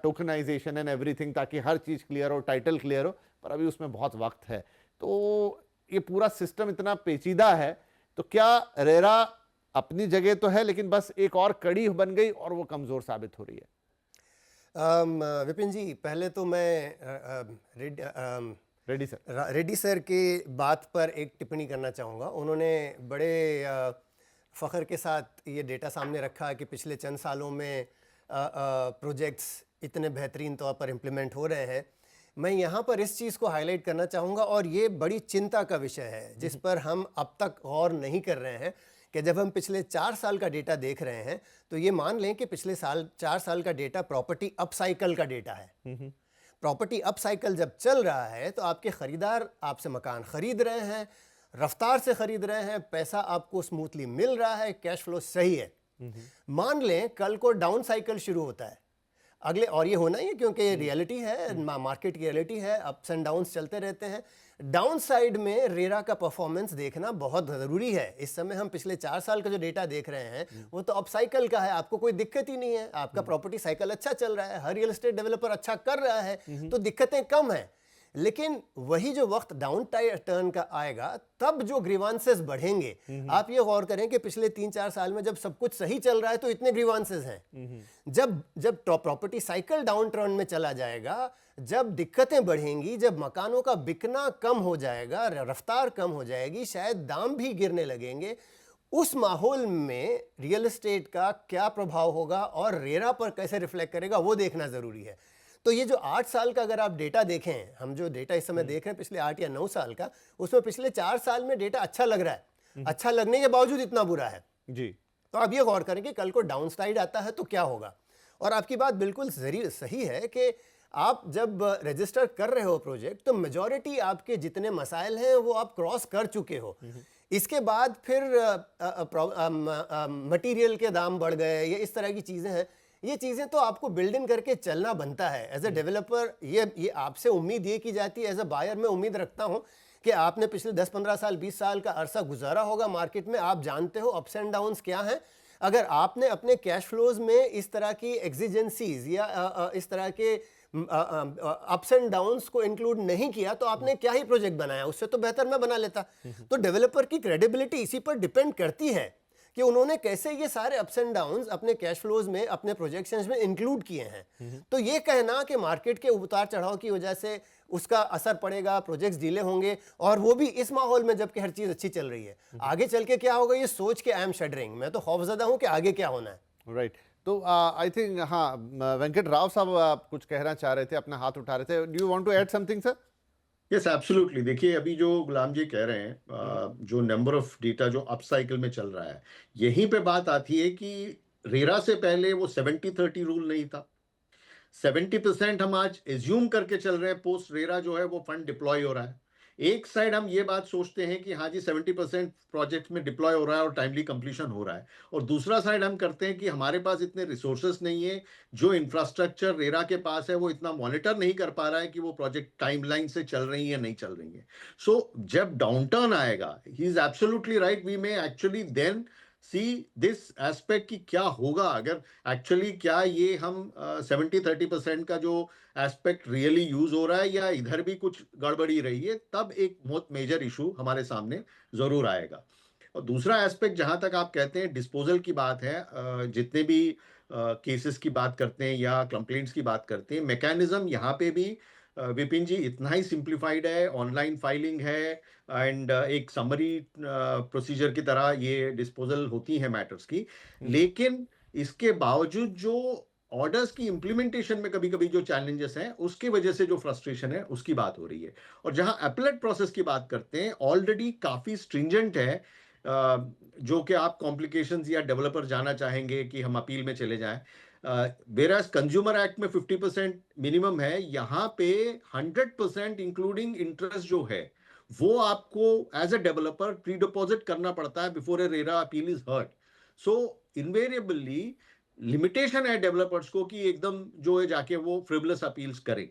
टोकनाइजेशन एंड एवरीथिंग, ताकि हर चीज़ क्लियर हो, टाइटल क्लियर हो, पर अभी उसमें बहुत वक्त है। तो ये पूरा सिस्टम इतना पेचीदा है, तो क्या रेरा अपनी जगह तो है लेकिन बस एक और कड़ी बन गई और वो कमजोर साबित हो रही है? विपिन जी, पहले तो मैं रेड्डी सर की बात पर एक टिप्पणी करना चाहूँगा। उन्होंने बड़े फ़ख्र के साथ ये डेटा सामने रखा कि पिछले चंद सालों में प्रोजेक्ट्स इतने बेहतरीन तौर पर इम्प्लीमेंट हो रहे हैं। मैं यहाँ पर इस चीज़ को हाईलाइट करना चाहूँगा, और ये बड़ी चिंता का विषय है जिस पर हम अब तक गौर नहीं कर रहे हैं, कि जब हम पिछले 4 साल का डेटा देख रहे हैं तो ये मान लें कि पिछले 4 साल का डेटा प्रॉपर्टी अपसाइकल का डेटा है। प्रॉपर्टी अपसाइकल जब चल रहा है तो आपके खरीदार आपसे मकान खरीद रहे हैं, रफ्तार से खरीद रहे हैं, पैसा आपको स्मूथली मिल रहा है, कैश फ्लो सही है। मान लें कल को डाउन साइकिल शुरू होता है अगले, और ये होना ही है क्योंकि ये रियलिटी है, मार्केट की रियलिटी है, अप्स एंड डाउन्स चलते रहते हैं। डाउन साइड में रेरा का परफॉर्मेंस देखना बहुत ज़रूरी है। इस समय हम पिछले 4 साल का जो डेटा देख रहे हैं वो तो अप साइकिल का है, आपको कोई दिक्कत ही नहीं है, आपका प्रॉपर्टी साइकिल अच्छा चल रहा है, हर रियल एस्टेट डेवलपर अच्छा कर रहा है, तो दिक्कतें कम हैं। लेकिन वही जो वक्त डाउन टर्न का आएगा तब जो ग्रीवांसेस बढ़ेंगे, आप ये गौर करें कि पिछले 3-4 साल में जब सब कुछ सही चल रहा है तो इतने ग्रीवांसेस हैं। जब प्रॉपर्टी साइकिल डाउन टर्न में चला जाएगा, जब दिक्कतें बढ़ेंगी, जब मकानों का बिकना कम हो जाएगा, रफ्तार कम हो जाएगी, शायद दाम भी गिरने लगेंगे, उस माहौल में रियल एस्टेट का क्या प्रभाव होगा और रेरा पर कैसे रिफ्लेक्ट करेगा वो देखना ज़रूरी है। तो ये जो 8 साल का अगर आप डेटा देखें, हम जो डेटा इस समय देख रहे हैं पिछले 8 या 9 साल का, उसमें पिछले 4 साल में डेटा अच्छा लग रहा है। अच्छा लगने के बावजूद इतना बुरा है जी। तो आप ये गौर करें कि कल को डाउन साइड आता है तो क्या होगा। और आपकी बात बिल्कुल सही है कि आप जब रजिस्टर कर रहे हो प्रोजेक्ट तो मेजॉरिटी आपके जितने मसाइल हैं वो आप क्रॉस कर चुके हो। इसके बाद फिर मटेरियल के दाम बढ़ गए, ये इस तरह की चीज़ें हैं, ये चीज़ें तो आपको बिल्ड इन करके चलना बनता है एज ए डेवलपर। ये आपसे उम्मीद ये की जाती है, एज ए बायर मैं उम्मीद रखता हूँ कि आपने पिछले 10-15 साल 20 साल का अरसा गुजारा होगा मार्केट में, आप जानते हो अप्स एंड डाउन्स क्या हैं। अगर आपने अपने कैश फ्लोज में इस तरह की एग्जिजेंसीज या इस तरह के अप्स एंड डाउन्स को इंक्लूड नहीं किया तो आपने क्या ही प्रोजेक्ट बनाया, उससे तो बेहतर मैं बना लेता। तो डेवलपर की क्रेडिबिलिटी इसी पर डिपेंड करती है कि उन्होंने कैसे ये सारे अप्स एंड डाउन्स अपने कैश फ्लोज में, अपने प्रोजेक्शंस में इंक्लूड किए हैं। तो ये कहना कि मार्केट के उतार चढ़ाव की वजह से उसका असर पड़ेगा, प्रोजेक्ट्स डिले होंगे, और वो भी इस माहौल में जबकि हर चीज़ अच्छी चल रही है, आगे चल के क्या होगा ये सोच के आई एम शडरिंग, मैं तो खौफजदा हूँ कि आगे क्या होना है। राइट। तो आई थिंक हाँ, वेंकट राव साहब कुछ कहना चाह रहे थे, अपना हाथ उठा रहे थे। Do you want to add something sir? Yes absolutely. देखिए अभी जो गुलाम जी कह रहे हैं, जो नंबर ऑफ डेटा जो अप साइकिल में चल रहा है, यहीं पे बात आती है कि रेरा से पहले वो 70-30 रूल नहीं था। 70% हम आज एज्यूम करके चल रहे हैं, पोस्ट रेरा जो है वो फंड डिप्लॉय हो रहा है। एक साइड हम ये बात सोचते हैं कि हाँ जी 70% प्रोजेक्ट में डिप्लॉय हो रहा है और टाइमली कंप्लीशन हो रहा है, और दूसरा साइड हम करते हैं कि हमारे पास इतने रिसोर्सेस नहीं है, जो इंफ्रास्ट्रक्चर रेरा के पास है वो इतना मॉनिटर नहीं कर पा रहा है कि वो प्रोजेक्ट टाइमलाइन से चल रही है नहीं चल रही है। सो जब डाउनटर्न आएगा, he is absolutely right, we may actually then see this aspect कि क्या होगा अगर एक्चुअली क्या ये हम 70-30% का जो एस्पेक्ट रियली यूज हो रहा है या इधर भी कुछ गड़बड़ी रही है, तब एक बहुत मेजर इशू हमारे सामने जरूर आएगा। और दूसरा एस्पेक्ट जहां तक आप कहते हैं डिस्पोजल की बात है, जितने भी केसेस की बात करते हैं या कंप्लेंट्स की बात करते हैं, मैकेनिज्म यहाँ पे भी विपिन जी इतना ही सिंप्लीफाइड है, ऑनलाइन फाइलिंग है एंड एक समरी प्रोसीजर की तरह ये डिस्पोजल होती है मैटर्स की। लेकिन इसके बावजूद जो ऑर्डर्स की इंप्लीमेंटेशन में कभी कभी जो चैलेंजेस हैं उसकी वजह से जो फ्रस्ट्रेशन है उसकी बात हो रही है। और जहां अपीलेट प्रोसेस की बात करते हैं, ऑलरेडी काफी स्ट्रिंजेंट है, जो कि आप कॉम्प्लिकेशंस या डेवलपर जाना चाहेंगे कि हम अपील में चले जाएं, वेराज कंज्यूमर एक्ट में 50% मिनिमम है, यहाँ पे 100% इंक्लूडिंग इंटरेस्ट जो है वो आपको as a developer pre deposit करना पड़ता है before a RERA appeal is heard. So invariably limitation है डेवलपर्स को कि एकदम जो है जाके वो फ्रिवलस अपील्स करें.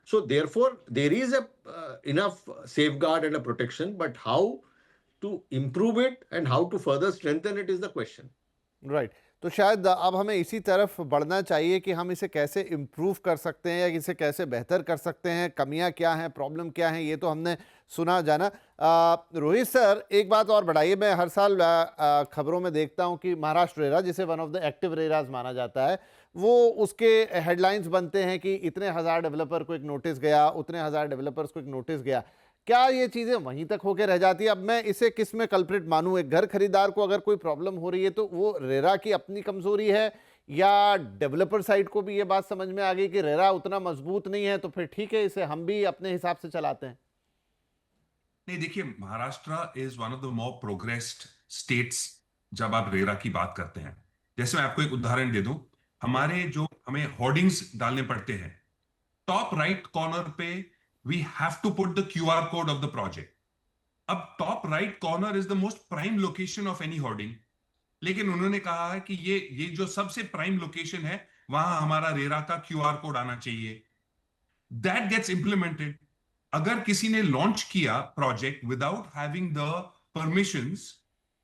So therefore, there is a enough safeguard and a protection, but how to improve it and how to further strengthen it is the question. Right. तो शायद अब हमें इसी तरफ बढ़ना चाहिए कि हम इसे कैसे इम्प्रूव कर सकते हैं या इसे कैसे बेहतर कर सकते हैं, कमियां क्या हैं, प्रॉब्लम क्या हैं, ये तो हमने सुना जाना. रोहित सर, एक बात और बढ़ाइए. मैं हर साल खबरों में देखता हूं कि महाराष्ट्र रेरा, जिसे वन ऑफ द एक्टिव रेराज माना जाता है, वो उसके हेडलाइंस बनते हैं कि इतने हजार डेवलपर को एक नोटिस गया, उतने हजार डेवलपर्स को एक नोटिस गया. क्या ये चीजें वहीं तक होकर रह जाती है? अब मैं इसे किस में कल्प्रिट मानूं? एक घर खरीदार को अगर कोई प्रॉब्लम हो रही है तो वो रेरा की अपनी कमजोरी है, या डेवलपर साइड को भी ये बात समझ में आ गई कि रेरा उतना मजबूत नहीं है, तो फिर ठीक है, इसे हम भी अपने हिसाब से चलाते हैं? नहीं, देखिए, Maharashtra is one of the more progressed states जब आप रेरा की बात करते हैं. जैसे मैं आपको एक उदाहरण दे दूं, हमें होर्डिंग्स डालने पड़ते हैं, टॉप राइट कॉर्नर पे we have to put the QR code of the project. अब top right corner is the most prime location of any hoarding, लेकिन उन्होंने कहा है कि ये जो सबसे प्राइम लोकेशन है वहां हमारा रेरा का QR कोड आना चाहिए. That gets implemented. अगर किसी ने लॉन्च किया project without having the permissions,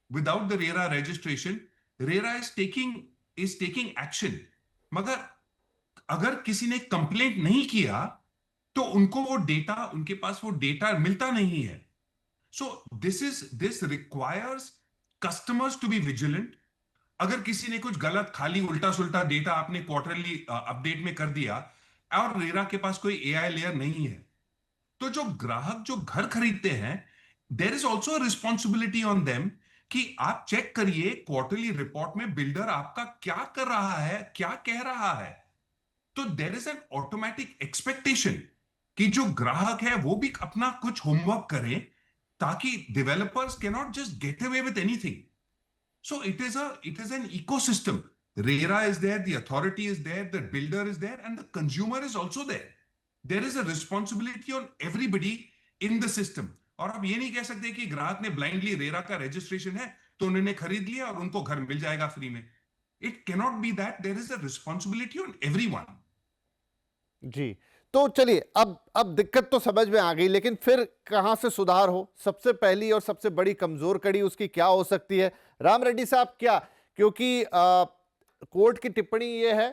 without the RERA registration, RERA is taking action. मगर अगर किसी ने कंप्लेंट नहीं किया तो उनको उनके पास वो डेटा मिलता नहीं है. So this requires customers to be vigilant. अगर किसी ने कुछ गलत, खाली उल्टा सुल्टा डेटा आपने क्वार्टरली अपडेट में कर दिया और रेरा के पास कोई AI लेयर नहीं है, तो जो ग्राहक जो घर खरीदते हैं, there is also responsibility on them कि आप चेक करिए क्वार्टरली रिपोर्ट में बिल्डर आपका क्या कर रहा है, क्या कह रहा है. तो there is an automatic expectation कि जो ग्राहक है वो भी अपना कुछ होमवर्क करें, ताकि developers can not just get away with anything. So it is an ecosystem. RERA is there, the authority is there, the builder is there, and the consumer is also there. There is a responsibility on everybody in the system. और आप ये नहीं कह सकते कि ग्राहक ने blindly RERA का रजिस्ट्रेशन है तो उन्होंने खरीद लिया और उनको घर मिल जाएगा फ्री में. It cannot be that. There is a responsibility on everyone. जी. तो चलिए, अब दिक्कत तो समझ में आ गई, लेकिन फिर कहां से सुधार हो? सबसे पहली और सबसे बड़ी कमजोर कड़ी उसकी क्या हो सकती है? राम रेड्डी साहब, क्या, क्योंकि कोर्ट की टिप्पणी ये है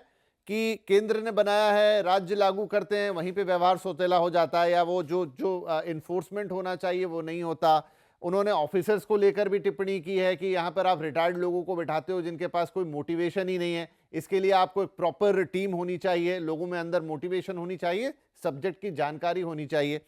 कि केंद्र ने बनाया है, राज्य लागू करते हैं, वहीं पे व्यवहार सोतेला हो जाता है, या वो जो इन्फोर्समेंट होना चाहिए वो नहीं होता. उन्होंने ऑफिसर्स को लेकर भी टिप्पणी की है कि यहाँ पर आप रिटायर्ड लोगों को बिठाते हो जिनके पास कोई मोटिवेशन ही नहीं है. इसके लिए आपको एक प्रॉपर टीम होनी चाहिए, लोगों में अंदर मोटिवेशन होनी चाहिए, सब्जेक्ट की जानकारी होनी चाहिए.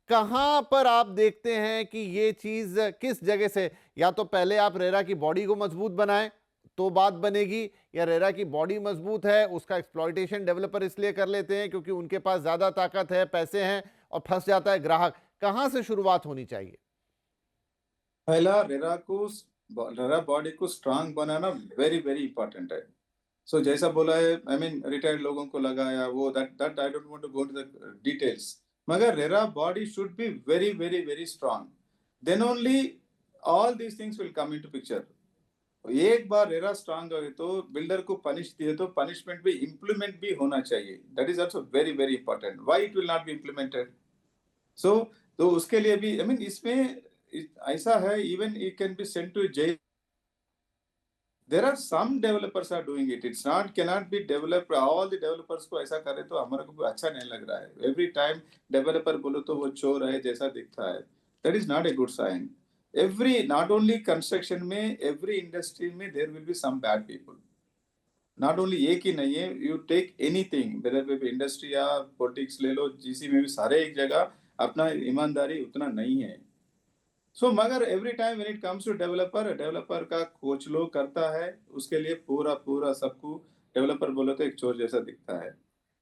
कहाँ पर आप देखते हैं कि ये चीज किस जगह से, या तो पहले आप रेरा की बॉडी को मजबूत बनाएं तो बात बनेगी, या रेरा की बॉडी मजबूत है, उसका एक्सप्लॉइटेशन डेवलपर इसलिए कर लेते हैं क्योंकि उनके पास ज्यादा ताकत है, पैसे हैं, और फंस जाता है ग्राहक? कहां से शुरुआत होनी चाहिए? पहला, रेरा बॉडी को स्ट्रांग बनाना वेरी वेरी इंपॉर्टेंट है. सो जैसा बोला है, आई मीन रिटायर्ड लोगों को लगाया वो, that I don't want to go to the details. मगर RERA body should be very very very strong. Then only all these things will come into picture. एक बार रेरा स्ट्रांग हो तो builder को पनिश दिए तो पनिशमेंट भी implement भी होना चाहिए. That is also very very important. Why it will not be implemented? So तो उसके लिए भी, आई मीन, इसमें ऐसा है, even it can be sent to jail. There are some developers are doing it. It's not cannot be develop. All the developers को ऐसा करे तो हमारे को अच्छा नहीं लग रहा है. एवरी टाइम डेवलपर बोलो तो वो चोर है जैसा दिखता है. That is not a good sign. Every, not only construction में, every industry में there will be some bad people. Not only एक ही नहीं है, you take anything, whether it industry या politics ले लो, GC में भी सारे एक जगह अपना ईमानदारी उतना नहीं है. So मगर every time when it comes to developer का कोच लोग करता है, उसके लिए पूरा सबको developer बोलो तो एक चोर जैसा दिखता है.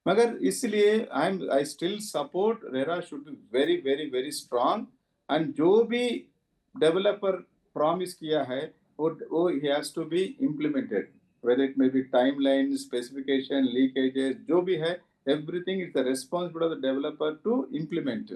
मगर इसलिए I still support RERA should be very very very strong, and जो भी डेवलपर प्रॉमिस किया है वो he has to be implemented. whether it may be timeline, specification, leakages, जो भी है, everything is the responsibility of the developer to implement.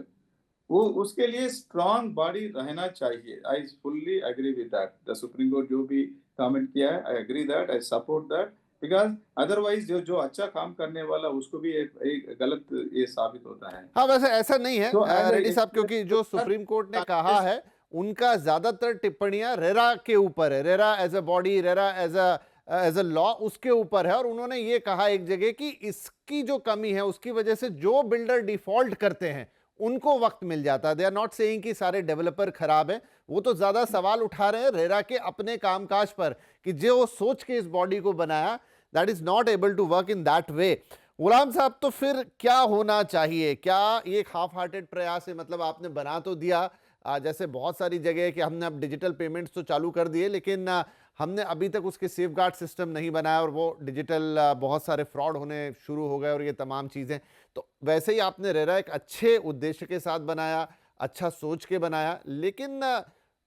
वो उसके लिए स्ट्रांग बॉडी रहना चाहिए. I fully agree with that. The Supreme Court जो भी कमेंट किया है, I agree that, I support that, because otherwise जो अच्छा काम करने वाला उसको भी एक गलत ये साबित होता है. हाँ, वैसे ऐसा नहीं है So, as a रेड्डी साहब, क्योंकि जो सुप्रीम कोर्ट ने कहा है उनका ज्यादातर टिप्पणियां रेरा के ऊपर है. RERA as a body, RERA as a law उसके ऊपर है. और उन्होंने ये कहा एक जगह कि इसकी जो कमी है उसकी वजह से जो बिल्डर डिफॉल्ट करते हैं उनको वक्त मिल जाता है. दे आर नॉट सेइंग कि सारे डेवलपर खराब हैं. वो तो ज्यादा सवाल उठा रहे हैं रेरा के अपने कामकाज पर कि जो सोच के इस बॉडी को बनाया, that is not able to work in that way. Ghulam Sahab, तो फिर क्या होना चाहिए? क्या ये एक हाफ हार्टेड प्रयास है? मतलब आपने बना तो दिया, जैसे बहुत सारी जगह कि हमने अब डिजिटल पेमेंट्स तो चालू कर दिए, लेकिन हमने अभी तक उसके सेफगार्ड सिस्टम नहीं बनाया और वो डिजिटल बहुत सारे फ्रॉड होने शुरू हो गए और ये तमाम चीज़ें. तो वैसे ही आपने रेरा एक अच्छे उद्देश्य के साथ बनाया, अच्छा सोच के बनाया, लेकिन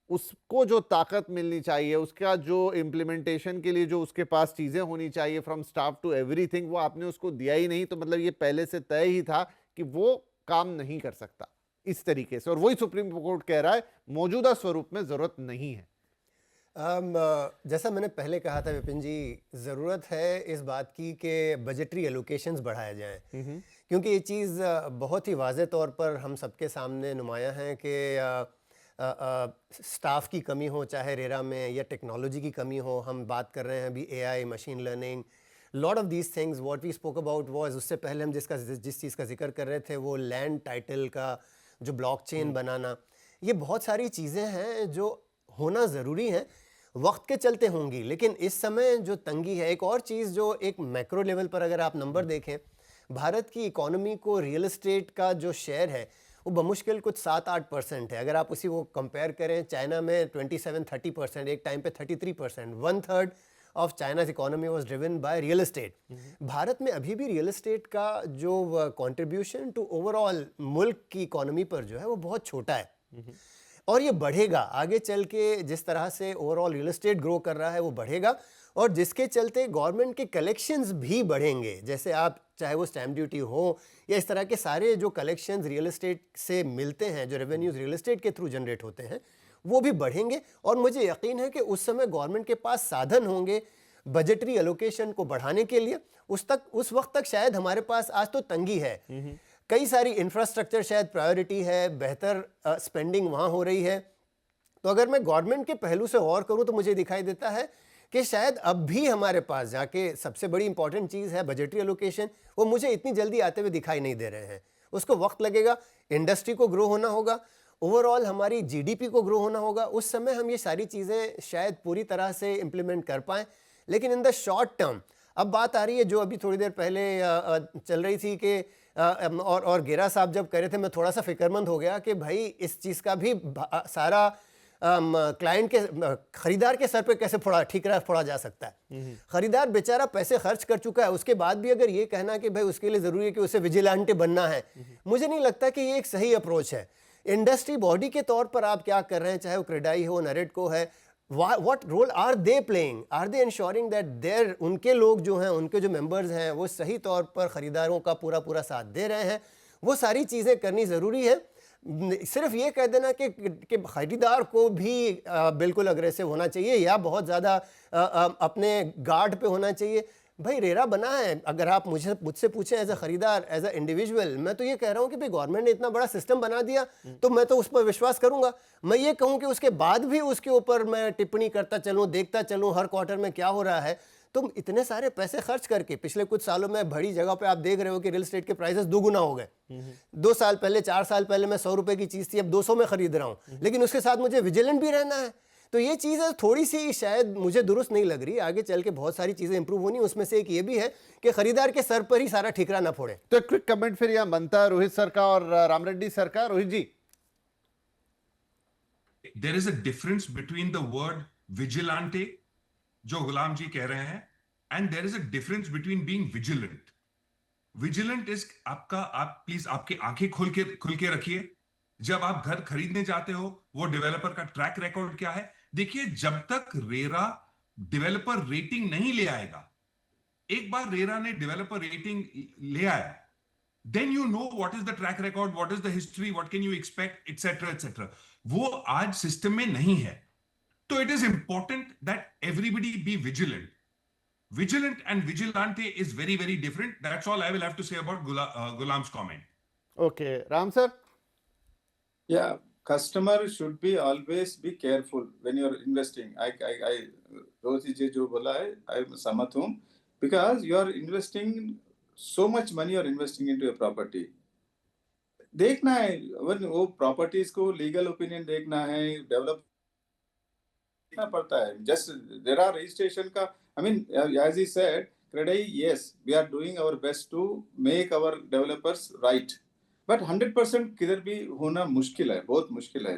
उसको जो ताकत मिलनी चाहिए, उसका जो इम्प्लीमेंटेशन के लिए जो उसके पास चीज़ें होनी चाहिए फ्रॉम स्टाफ टू एवरीथिंग, वो आपने उसको दिया ही नहीं. तो मतलब ये पहले से तय ही था कि वो काम नहीं कर सकता इस तरीके से, और वही सुप्रीम कोर्ट कह रहा है मौजूदा स्वरूप में ज़रूरत नहीं है. जैसा मैंने पहले कहा था विपिन जी, ज़रूरत है इस बात की कि बजटरी एलोकेशंस बढ़ाए जाएं, क्योंकि ये चीज़ बहुत ही वाज़े तौर पर हम सबके सामने नुमाया है कि स्टाफ की कमी हो, चाहे रेरा में, या टेक्नोलॉजी की कमी हो. हम बात कर रहे हैं अभी AI, machine learning, lot of these things. What we spoke about was, उससे पहले हम जिस चीज़ का जिक्र कर रहे थे वो लैंड टाइटल का जो ब्लॉकचेन बनाना. ये बहुत सारी चीज़ें हैं जो होना ज़रूरी है, वक्त के चलते होंगी. लेकिन इस समय जो तंगी है, एक और चीज़ जो एक मैक्रो लेवल पर अगर आप नंबर देखें, भारत की इकोनॉमी को रियल एस्टेट का जो शेयर है वो बमुश्किल कुछ 7-8% है. अगर आप उसी को कंपेयर करें, चाइना में 27-30%, एक टाइम पे 33%, 1/3 of China's economy was driven by real estate. Bharat में अभी भी रियल एस्टेट का जो कंट्रीब्यूशन टू ओवरऑल मुल्क की इकोनॉमी पर जो है वो बहुत छोटा है, और ये बढ़ेगा आगे चल के. जिस तरह से ओवरऑल रियल एस्टेट ग्रो कर रहा है वो बढ़ेगा, और जिसके चलते गवर्नमेंट के कलेक्शंस भी बढ़ेंगे. जैसे आप चाहे वो स्टैम्प ड्यूटी हो या इस तरह के सारे जो कलेक्शंस रियल एस्टेट से मिलते हैं, जो रेवेन्यूज रियल एस्टेट के थ्रू जनरेट होते हैं, वो भी बढ़ेंगे. और मुझे यकीन है कि उस समय गवर्नमेंट के पास साधन होंगे बजटरी एलोकेशन को बढ़ाने के लिए. उस वक्त तक शायद हमारे पास, आज तो तंगी है, कई सारी इंफ्रास्ट्रक्चर शायद प्रायोरिटी है, बेहतर स्पेंडिंग वहाँ हो रही है. तो अगर मैं गवर्नमेंट के पहलू से गौर करूँ तो मुझे दिखाई देता है कि शायद अब भी हमारे पास जाके सबसे बड़ी इंपॉर्टेंट चीज़ है बजटरी एलोकेशन, वो मुझे इतनी जल्दी आते हुए दिखाई नहीं दे रहे हैं. उसको वक्त लगेगा, इंडस्ट्री को ग्रो होना होगा, ओवरऑल हमारी जीडीपी को ग्रो होना होगा. उस समय हम ये सारी चीज़ें शायद पूरी तरह से इम्प्लीमेंट कर पाएँ. लेकिन इन द शॉर्ट टर्म अब बात आ रही है जो अभी थोड़ी देर पहले चल रही थी कि और गेरा साहब जब कह रहे थे, मैं थोड़ा सा फिक्रमंद हो गया कि भाई इस चीज़ का भी सारा क्लाइंट के, खरीदार के सर पे कैसे ठीकरा फोड़ा जा सकता है. खरीदार बेचारा पैसे खर्च कर चुका है, उसके बाद भी अगर ये कहना कि भाई उसके लिए ज़रूरी है कि उसे विजिलेंटे बनना है, मुझे नहीं लगता कि ये एक सही अप्रोच है. इंडस्ट्री बॉडी के तौर पर आप क्या कर रहे हैं, चाहे वो क्रेडाई हो, नरेटको है, what role are they playing? Are they ensuring that उनके लोग जो हैं, उनके जो मेंबर्स हैं, वो सही तौर पर ख़रीदारों का पूरा साथ दे रहे हैं? वो सारी चीज़ें करनी ज़रूरी है. सिर्फ ये कह देना कि ख़रीदार को भी बिल्कुल अग्रेसिव होना चाहिए या बहुत ज़्यादा अपने गार्ड पे होना चाहिए. भाई रेरा बना है, अगर आप मुझसे पूछें एज अ खरीदार, एज अ इंडिविजुअल, मैं तो ये कह रहा हूँ कि भाई गवर्नमेंट ने इतना बड़ा सिस्टम बना दिया तो मैं तो उस पर विश्वास करूंगा. मैं ये कहूँ कि उसके बाद भी उसके ऊपर मैं टिप्पणी करता चलूँ, देखता चलूँ हर क्वार्टर में क्या हो रहा है. तुम इतने सारे पैसे खर्च करके पिछले कुछ सालों में बड़ी जगह पे आप देख रहे हो कि रियल एस्टेट के प्राइसेस दोगुना हो गए. 2 साल पहले, 4 साल पहले मैं 100 रुपए की चीज़ थी, अब 200 में खरीद रहा हूँ, लेकिन उसके साथ मुझे विजिलेंट भी रहना है. तो ये चीज़ें थोड़ी सी शायद मुझे दुरुस्त नहीं लग रही. आगे चल के बहुत सारी चीज़ें इंप्रूव होनी, उसमें से एक ये भी है कि खरीदार के सर पर ही सारा ठीकरा ना फोड़े. तो क्विक कमेंट फिर यहाँ बनता है रोहित सर का और राम रेड्डी सर का. रोहित जी, There is a difference between the word vigilante, जो गुलाम जी कह रहे हैं, and there is a difference between being vigilant. Vigilant is आप प्लीज आपकी आंखें खुल के रखिए. जब आप घर खरीदने जाते हो, वो डेवलपर का ट्रैक रिकॉर्ड क्या है देखिए. जब तक रेरा डेवलपर रेटिंग नहीं ले आएगा, एक बार रेरा ने डेवलपर रेटिंग ले आया, then you know what is the track record, what is the history, what can you expect, etcetera etcetera. वो आज सिस्टम में नहीं है। तो it is important that everybody be vigilant. Vigilant and vigilante is very, very different. That's all I will have to say about Ghulam's comment. Okay, Ram sir. Yeah, customer should be always be careful when you're investing. I रोजी जी जो बोला है, I सहमत हूँ, because you are investing so much money, you are investing into a property. देखना है वो properties को, लीगल ओपिनियन देखना है, डेवलप देखना पड़ता है। जस्ट देयर आर रजिस्ट्रेशन का, I mean, as he said, CREDAI, yes, we are doing our best to make our developers right. But 100% किधर भी होना मुश्किल है, बहुत मुश्किल है।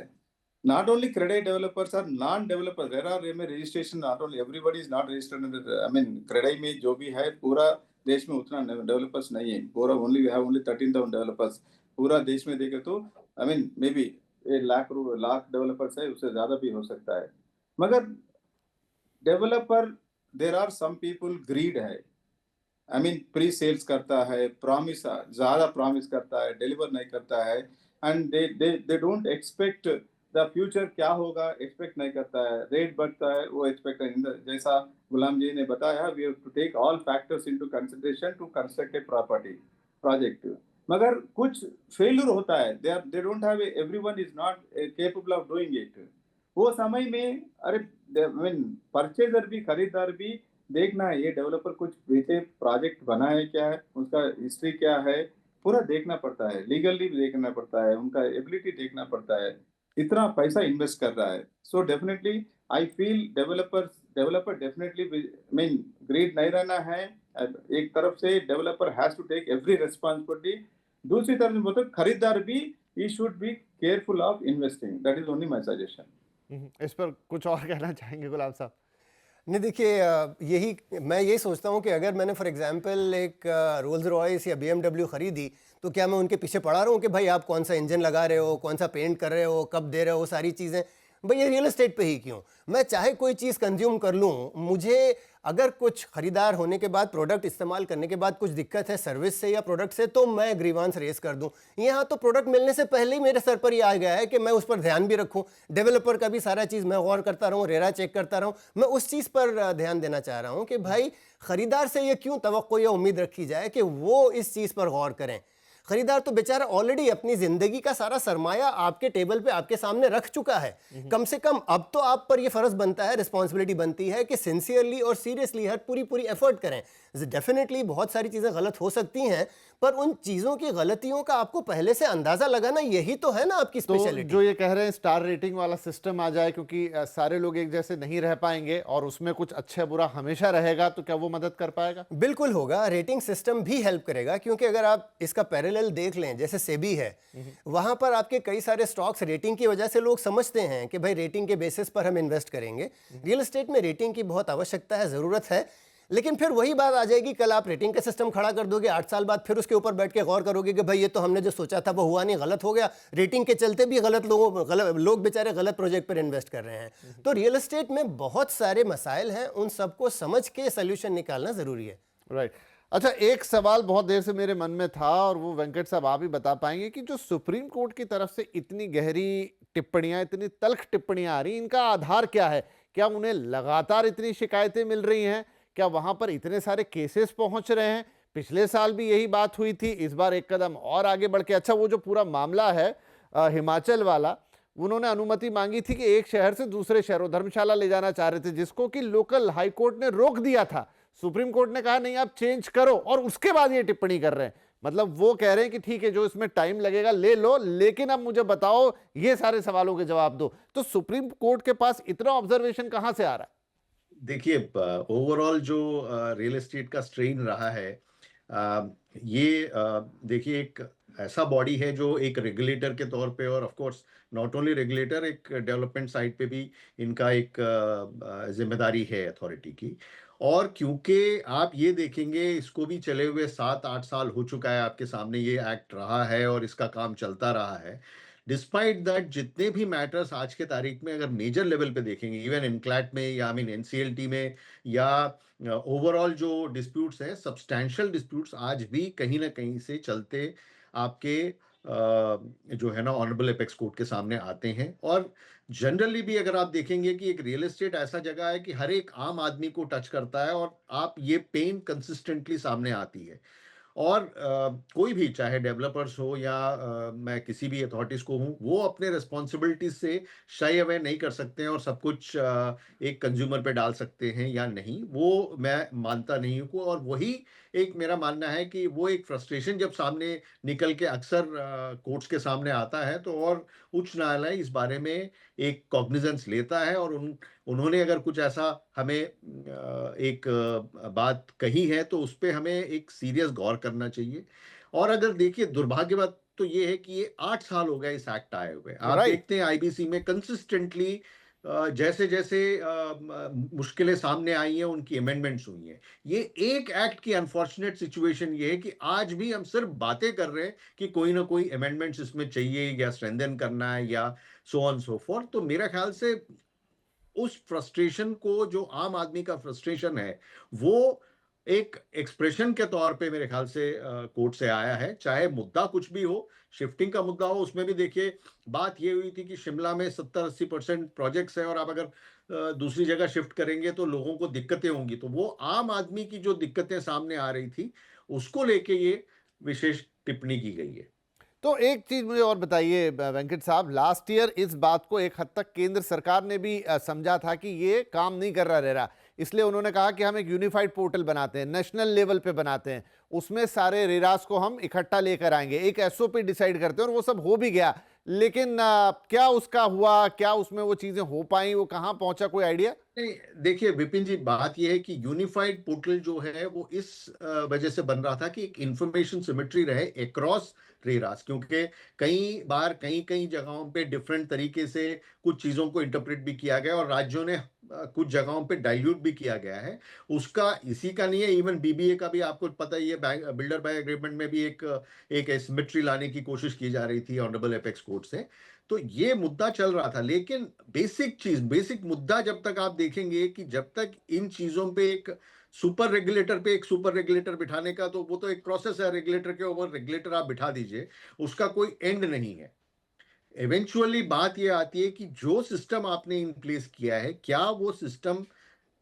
Not only CREDAI developers are non-developers. There are registration, not only everybody is not registered under, I mean, CREDAI में जो भी है, पूरा देश में उतना developers नहीं है। पूरा we have only 13,000 developers. पूरा देश में देखे तो, I mean, maybe 1,00,000 developers है, उससे ज़्यादा भी हो सकता है। मगर developer, there are some people greed है, I mean प्री सेल्स करता है, प्रॉमिस ज़्यादा प्रॉमिस करता है, डिलीवर नहीं करता है, and they don't expect the future क्या होगा, एक्सपेक्ट नहीं करता है, रेट बढ़ता है, वो एक्सपेक्ट नहीं, जैसा गुलाम जी ने बताया, we have to take all factors into consideration to construct a property project. मगर कुछ फेल्यूर होता है, they don't have everyone is not capable of doing it. वो समय में अरे परचेजर भी, खरीदार भी देखना है, ये डेवलपर कुछ बेचे, प्रोजेक्ट बनाए क्या है, उसका हिस्ट्री क्या है, पूरा देखना पड़ता है, लीगली भी देखना पड़ता है, उनका एबिलिटी देखना पड़ता है, इतना पैसा इन्वेस्ट कर रहा है। So definitely I feel developer definitely mean greed नहीं रहना है। एक तरफ से developer has to take every responsibility, दूसरी तरफ मतलब खरीदार भी ही should be careful of investing. That is only my suggestion. इस पर कुछ और कहना चाहेंगे गुलाम साहब? नहीं, देखिए, मैं यही सोचता हूँ कि अगर मैंने फॉर एग्जांपल एक रोल्स रॉयस या BMW खरीदी, तो क्या मैं उनके पीछे पड़ा रहा हूँ कि भाई आप कौन सा इंजन लगा रहे हो, कौन सा पेंट कर रहे हो, कब दे रहे हो, सारी चीज़ें। भाई ये रियल एस्टेट पे ही क्यों, मैं चाहे कोई चीज़ कंज्यूम कर लूँ, मुझे अगर कुछ खरीदार होने के बाद, प्रोडक्ट इस्तेमाल करने के बाद कुछ दिक्कत है सर्विस से या प्रोडक्ट से, तो मैं ग्रीवांस रेस कर दूं। यहाँ तो प्रोडक्ट मिलने से पहले ही मेरे सर पर ये आ गया है कि मैं उस पर ध्यान भी रखूं, डेवलपर का भी सारा चीज़ मैं गौर करता रहूं, रेरा चेक करता रहूं। मैं उस चीज़ पर ध्यान देना चाह रहा हूं कि भाई खरीदार से ये क्यों तवक्को या उम्मीद रखी जाए कि वो इस चीज़ पर गौर करें। खरीदार तो बेचारा ऑलरेडी अपनी जिंदगी का सारा सरमाया आपके टेबल पे आपके सामने रख चुका है। कम से कम अब तो आप पर ये फर्ज बनता है, रिस्पॉन्सिबिलिटी बनती है कि सिंसियरली और सीरियसली हर पूरी एफर्ट करें। डेफिनेटली बहुत सारी चीज़ें गलत हो सकती हैं, पर उन चीज़ों की गलतियों का आपको पहले से अंदाजा लगाना, यही तो है ना आपकी स्पेशलिटी। जो ये कह रहे हैं स्टार रेटिंग वाला सिस्टम आ जाए, क्योंकि सारे लोग एक जैसे नहीं रह पाएंगे और उसमें कुछ अच्छा बुरा हमेशा रहेगा, तो क्या वो मदद कर पाएगा? बिल्कुल होगा, रेटिंग सिस्टम भी हेल्प करेगा, क्योंकि अगर आप इसका पैरेलल देख लें, जैसे सेबी है, वहां पर आपके कई सारे स्टॉक्स रेटिंग की वजह से लोग समझते हैं कि भाई रेटिंग के बेसिस पर हम इन्वेस्ट करेंगे। रियल एस्टेट में रेटिंग की बहुत आवश्यकता है, ज़रूरत है, लेकिन फिर वही बात आ जाएगी, कल आप रेटिंग का सिस्टम खड़ा कर दोगे, 8 साल बाद फिर उसके ऊपर बैठ के गौर करोगे कि भाई ये तो हमने जो सोचा था वो हुआ नहीं, गलत हो गया, रेटिंग के चलते भी लोग बेचारे गलत प्रोजेक्ट पर इन्वेस्ट कर रहे हैं। तो रियल एस्टेट में बहुत सारे मसाइल हैं, उन सबको समझ के सोल्यूशन निकालना ज़रूरी है। राइट। अच्छा, एक सवाल बहुत देर से मेरे मन में था, और वो वेंकट साहब आप ही बता पाएंगे कि जो सुप्रीम कोर्ट की तरफ से इतनी गहरी टिप्पणियां, इतनी तल्ख टिप्पणियां आ रही, इनका आधार क्या है? क्या उन्हें लगातार इतनी शिकायतें मिल रही हैं? क्या वहां पर इतने सारे केसेस पहुंच रहे हैं? पिछले साल भी यही बात हुई थी, इस बार एक कदम और आगे बढ़ के, अच्छा वो जो पूरा मामला है हिमाचल वाला, उन्होंने अनुमति मांगी थी कि एक शहर से दूसरे शहरों धर्मशाला ले जाना चाह रहे थे, जिसको कि लोकल हाई कोर्ट ने रोक दिया था। सुप्रीम कोर्ट ने कहा नहीं आप चेंज करो, और उसके बाद ये टिप्पणी कर रहे हैं। मतलब वो कह रहे हैं कि ठीक है, जो इसमें टाइम लगेगा ले लो, लेकिन अब मुझे बताओ, ये सारे सवालों के जवाब दो। तो सुप्रीम कोर्ट के पास इतना ऑब्जर्वेशन कहां से आ रहा है? देखिए, ओवरऑल जो रियल एस्टेट का स्ट्रेन रहा है, ये देखिए एक ऐसा बॉडी है जो एक रेगुलेटर के तौर पे, और of course not only regulator, एक डेवलपमेंट साइड पे भी इनका एक जिम्मेदारी है अथॉरिटी की। और क्योंकि आप ये देखेंगे, इसको भी चले हुए 7-8 साल हो चुका है, आपके सामने ये एक्ट रहा है और इसका काम चलता रहा है, डिस्पाइट दैट जितने भी मैटर्स आज के तारीख में अगर मेजर लेवल पे देखेंगे, इवन इनक्लैट में या एनसीएलटी में या ओवरऑल जो डिस्प्यूट्स हैं, सब्सटैंशियल डिस्प्यूट्स आज भी कहीं ना कहीं से चलते आपके जो है ना ऑनरेबल एपेक्स कोर्ट के सामने आते हैं। और जनरली भी अगर आप देखेंगे कि एक रियल एस्टेट ऐसा जगह है कि हर एक आम आदमी को टच करता है और आप ये पेन कंसिस्टेंटली सामने आती है। और कोई भी चाहे डेवलपर्स हो या मैं किसी भी अथॉरिटीज को हूँ, वो अपने रिस्पॉन्सिबिलिटीज से शाई अवे नहीं कर सकते हैं और सब कुछ एक कंज्यूमर पे डाल सकते हैं या नहीं, वो मैं मानता नहीं हूँ। और वही एक मेरा मानना है कि वो एक फ्रस्ट्रेशन जब सामने निकल के अक्सर कोर्ट्स के सामने आता है, तो और उच्च न्यायालय इस बारे में एक कॉग्निजेंस लेता है और उन्होंने अगर कुछ ऐसा हमें एक बात कही है तो उस पर हमें एक सीरियस गौर करना चाहिए। और अगर देखिए, दुर्भाग्य बात तो ये है कि ये 8 साल हो गए इस एक्ट आए हुए। आप Right. देखते हैं आईबीसी में कंसिस्टेंटली जैसे जैसे मुश्किलें सामने आई हैं, उनकी अमेंडमेंट्स हुई हैं। ये एक एक्ट की अनफॉर्चुनेट सिचुएशन ये है कि आज भी हम सिर्फ बातें कर रहे हैं कि कोई ना कोई अमेंडमेंट्स इसमें चाहिए या स्ट्रेंथन करना है या सो ऑन सो फॉर्थ। तो मेरा ख्याल से उस फ्रस्ट्रेशन को, जो आम आदमी का फ्रस्ट्रेशन है, वो एक एक्सप्रेशन के तौर पे मेरे ख्याल से कोर्ट से आया है। चाहे मुद्दा कुछ भी हो, शिफ्टिंग का मुद्दा हो, उसमें भी देखिए बात ये हुई थी कि शिमला में 70-80% प्रोजेक्ट्स है और आप अगर दूसरी जगह शिफ्ट करेंगे तो लोगों को दिक्कतें होंगी। तो वो आम आदमी की जो दिक्कतें सामने आ रही थी, उसको लेके ये विशेष टिप्पणी की गई है। तो एक चीज मुझे और बताइए वेंकट साहब, लास्ट ईयर इस बात को एक हद तक केंद्र सरकार ने भी समझा था कि ये काम नहीं कर रहा, इसलिए उन्होंने कहा कि हम एक यूनिफाइड पोर्टल बनाते हैं, नेशनल लेवल पे बनाते हैं, उसमें सारे रेरास को हम इकट्ठा लेकर आएंगे, एक एसओपी डिसाइड करते हैं, और वो सब हो भी गया। लेकिन क्या उसका हुआ, क्या उसमें वो चीजें हो पाई, वो कहां पहुंचा, कोई आइडिया? नहीं, देखिए विपिन जी, बात यह है कि यूनिफाइड पोर्टल जो है वो इस वजह से बन रहा था कि एक इंफॉर्मेशन सिमेट्री रहे अक्रॉस रेरास, क्योंकि कई बार कई कई जगहों पे डिफरेंट तरीके से कुछ चीज़ों को इंटरप्रेट भी किया गया और राज्यों ने कुछ जगहों पे डाइल्यूट भी किया गया है। उसका इसी का नहीं है, इवन बीबीए का भी आपको पता ही है, बिल्डर बाय एग्रीमेंट में भी एक सिमेट्री लाने की कोशिश की जा रही थी ऑनरेबल एपेक्स कोर्ट से। तो ये मुद्दा चल रहा था, लेकिन बेसिक मुद्दा जब तक आप देखेंगे कि जब तक इन चीजों पे एक सुपर रेगुलेटर बिठाने का, तो वो तो एक प्रोसेस है, रेगुलेटर के ऊपर रेगुलेटर आप बिठा दीजिए, उसका कोई एंड नहीं है। इवेंचुअली बात ये आती है कि जो सिस्टम आपने इन प्लेस किया है, क्या वो सिस्टम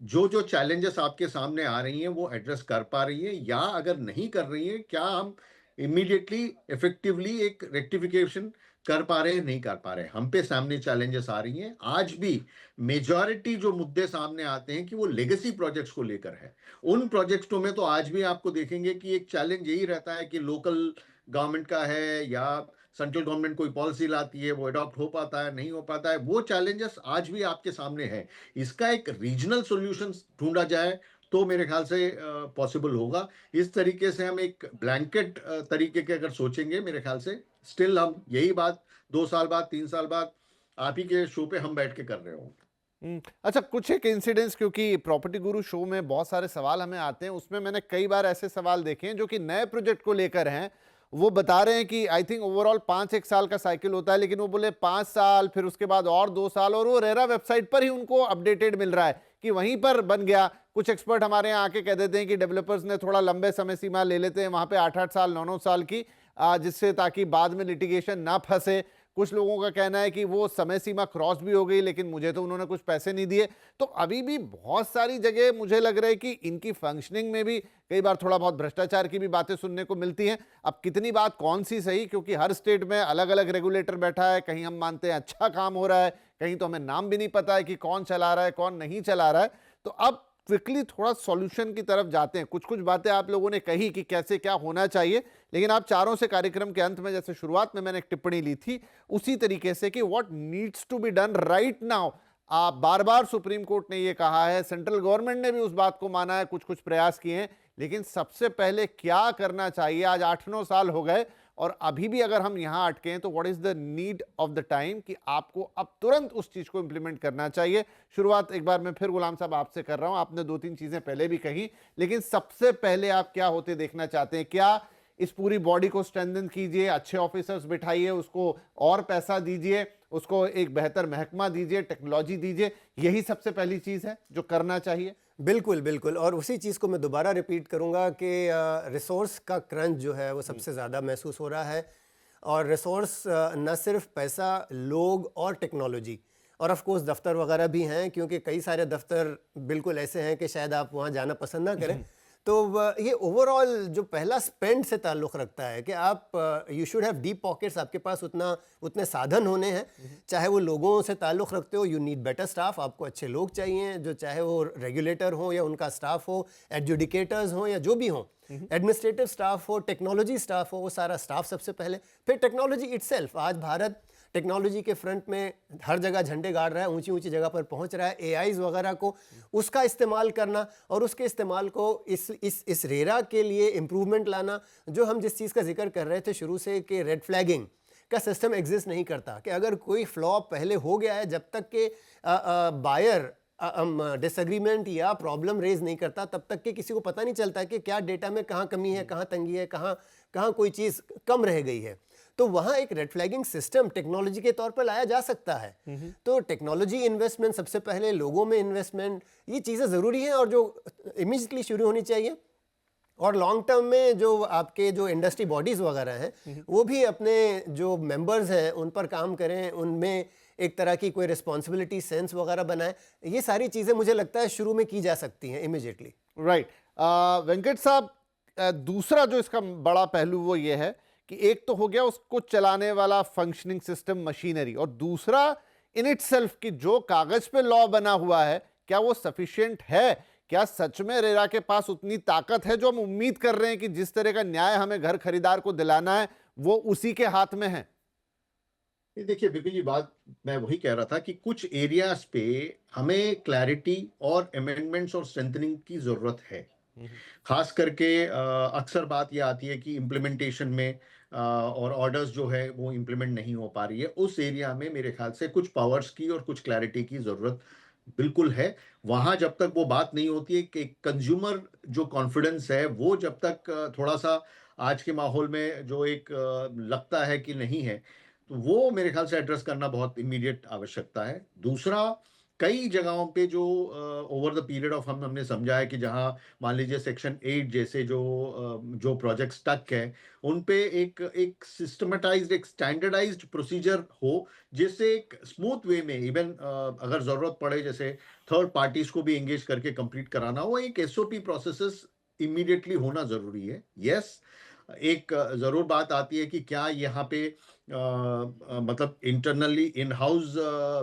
जो जो चैलेंजेस आपके सामने आ रही हैं वो एड्रेस कर पा रही है, या अगर नहीं कर रही है, क्या हम इमीडिएटली इफेक्टिवली एक रेक्टिफिकेशन कर पा रहे हैं, नहीं कर पा रहे हैं। हम पे सामने चैलेंजेस आ रही हैं। आज भी मेजॉरिटी जो मुद्दे सामने आते हैं कि वो लेगेसी प्रोजेक्ट्स को लेकर है। उन प्रोजेक्ट्सों में तो आज भी आपको देखेंगे कि एक चैलेंज यही रहता है कि लोकल गवर्नमेंट का है या सेंट्रल गवर्नमेंट कोई पॉलिसी लाती है, वो अडॉप्ट हो पाता है, नहीं हो पाता है, वो चैलेंजेस आज भी आपके सामने है। इसका एक रीजनल सॉल्यूशन ढूंढा जाए तो मेरे ख्याल से पॉसिबल होगा। इस तरीके से हम एक ब्लैंकेट तरीके के अगर सोचेंगे, मेरे ख्याल से स्टिल हम यही बात 2 साल बाद 3 साल बाद आप ही के शो पे हम बैठ के कर रहे होंगे। अच्छा, कुछ एक इंसिडेंट्स, क्योंकि प्रॉपर्टी गुरु शो में बहुत सारे सवाल हमें आते हैं, उसमें मैंने कई बार ऐसे सवाल देखे हैं जो कि नए प्रोजेक्ट को लेकर हैं। वो बता रहे हैं कि आई थिंक ओवरऑल 5-1 साल का साइकिल होता है, लेकिन वो बोले 5 साल, फिर उसके बाद और 2 साल, और वो रेरा वेबसाइट पर ही उनको अपडेटेड मिल रहा है कि वहीं पर बन गया। कुछ एक्सपर्ट हमारे यहाँ आके कह देते हैं कि डेवलपर्स ने थोड़ा लंबे समय सीमा ले लेते हैं वहां पे 8-8 साल 9-9 साल की, जिससे ताकि बाद में लिटिगेशन ना फंसे। कुछ लोगों का कहना है कि वो समय सीमा क्रॉस भी हो गई, लेकिन मुझे तो उन्होंने कुछ पैसे नहीं दिए। तो अभी भी बहुत सारी जगह मुझे लग रहा है कि इनकी फंक्शनिंग में भी कई बार थोड़ा बहुत भ्रष्टाचार की भी बातें सुनने को मिलती हैं। अब कितनी बात कौन सी सही, क्योंकि हर स्टेट में अलग अलग रेगुलेटर बैठा है, कहीं हम मानते हैं अच्छा काम हो रहा है, कहीं तो हमें नाम भी नहीं पता है कि कौन चला रहा है कौन नहीं चला रहा है। तो अब क्विकली थोड़ा सॉल्यूशन की तरफ जाते हैं। कुछ कुछ बातें आप लोगों ने कही कि कैसे क्या होना चाहिए, लेकिन आप चारों से कार्यक्रम के अंत में, जैसे शुरुआत में मैंने एक टिप्पणी ली थी, उसी तरीके से कि what needs to be done right now. आप बार बार सुप्रीम कोर्ट ने ये कहा है, सेंट्रल गवर्नमेंट ने भी उस बात को माना है, कुछ कुछ प्रयास किए हैं, लेकिन सबसे पहले क्या करना चाहिए? आज 8-9 साल हो गए और अभी भी अगर हम यहां अटके हैं तो what is the need of the time कि आपको अब तुरंत उस चीज को इंप्लीमेंट करना चाहिए। शुरुआत एक बार मैं फिर गुलाम साहब आपसे कर रहा हूं। आपने 2-3 चीजें पहले भी कही, लेकिन सबसे पहले आप क्या होते देखना चाहते हैं? क्या इस पूरी बॉडी को स्ट्रेंथन कीजिए, अच्छे ऑफिसर्स बिठाइए, उसको और पैसा दीजिए, उसको एक बेहतर महकमा दीजिए, टेक्नोलॉजी दीजिए, यही सबसे पहली चीज है जो करना चाहिए। बिल्कुल, बिल्कुल, और उसी चीज़ को मैं दोबारा रिपीट करूँगा कि रिसोर्स का क्रंच जो है वो सबसे ज़्यादा महसूस हो रहा है। और रिसोर्स न सिर्फ पैसा, लोग और टेक्नोलॉजी, और ऑफ कोर्स दफ्तर वगैरह भी हैं, क्योंकि कई सारे दफ्तर बिल्कुल ऐसे हैं कि शायद आप वहाँ जाना पसंद ना करें। तो ये ओवरऑल जो पहला स्पेंड से ताल्लुक़ रखता है कि आप you should have deep pockets, आपके पास उतने साधन होने हैं, चाहे वो लोगों से ताल्लुक़ रखते हो, यू नीड बेटर स्टाफ, आपको अच्छे लोग चाहिए, जो चाहे वो रेगुलेटर हो या उनका स्टाफ हो, एडजुडिकेटर्स हो या जो भी हो, एडमिनिस्ट्रेटिव स्टाफ हो, टेक्नोलॉजी स्टाफ हो, वो सारा स्टाफ सबसे पहले, फिर टेक्नोलॉजी इटसेल्फ। आज भारत टेक्नोलॉजी के फ्रंट में हर जगह झंडे गाड़ रहा है, ऊंची ऊंची जगह पर पहुंच रहा है। एआईज वगैरह को उसका इस्तेमाल करना और उसके इस्तेमाल को इस रेरा के लिए इम्प्रूवमेंट लाना, जो हम जिस चीज़ का जिक्र कर रहे थे शुरू से कि रेड फ्लैगिंग का सिस्टम एग्जिस्ट नहीं करता, कि अगर कोई फ्लॉ पहले हो गया है, जब तक के बायर डिसएग्रीमेंट या प्रॉब्लम रेज नहीं करता, तब तक कि किसी को पता नहीं चलता कि क्या डेटा में कहाँ कमी है, कहाँ तंगी है, कहाँ कोई चीज़ कम रह गई है। तो वहाँ एक रेड फ्लैगिंग सिस्टम टेक्नोलॉजी के तौर पर लाया जा सकता है। तो टेक्नोलॉजी इन्वेस्टमेंट, सबसे पहले लोगों में इन्वेस्टमेंट, ये चीज़ें ज़रूरी हैं और जो इमीडिएटली शुरू होनी चाहिए। और लॉन्ग टर्म में जो आपके जो इंडस्ट्री बॉडीज़ वगैरह हैं, वो भी अपने जो मेंबर्स हैं उन पर काम करें, उनमें एक तरह की कोई रिस्पॉन्सिबिलिटी सेंस वगैरह बनाएं। ये सारी चीज़ें मुझे लगता है शुरू में की जा सकती हैं इमीडिएटली। राइट। वेंकट साहब, दूसरा जो इसका बड़ा पहलू वो ये है कि एक तो हो गया उसको चलाने वाला फंक्शनिंग सिस्टम, मशीनरी, और दूसरा इन इटसेल्फ कि जो कागज पे लॉ बना हुआ है, क्या वो सफिशिएंट है? क्या सच में रेरा के पास उतनी ताकत है जो हम उम्मीद कर रहे हैं कि जिस तरह का न्याय हमें घर खरीदार को दिलाना है वो उसी के हाथ में है? देखिए विपिन जी, बात मैं वही कह रहा था कि कुछ एरियाज पे हमें क्लैरिटी और अमेंडमेंट्स और स्ट्रेंथनिंग की जरूरत है। खास करके अक्सर बात ये आती है कि इम्प्लीमेंटेशन में और ऑर्डर्स जो है वो इम्प्लीमेंट नहीं हो पा रही है। उस एरिया में मेरे ख्याल से कुछ पावर्स की और कुछ क्लैरिटी की जरूरत बिल्कुल है। वहां जब तक वो बात नहीं होती है कि कंज्यूमर जो कॉन्फिडेंस है वो जब तक थोड़ा सा आज के माहौल में जो एक लगता है कि नहीं है, तो वो मेरे ख्याल से एड्रेस करना बहुत इमीडिएट आवश्यकता है। दूसरा, कई जगहों पे जो ओवर द पीरियड ऑफ हमने समझा है कि जहां मान लीजिए सेक्शन 8 जैसे जो प्रोजेक्ट स्टक है, उन पे एक सिस्टमेटाइज्ड, एक स्टैंडर्डाइज्ड प्रोसीजर हो, जिससे एक स्मूथ वे में इवन अगर जरूरत पड़े जैसे थर्ड पार्टीज को भी एंगेज करके कंप्लीट कराना हो, एक एसओपी प्रोसेसेस इमीडिएटली होना जरूरी है। यस, एक जरूर बात आती है कि क्या यहाँ पे मतलब इंटरनली इन हाउस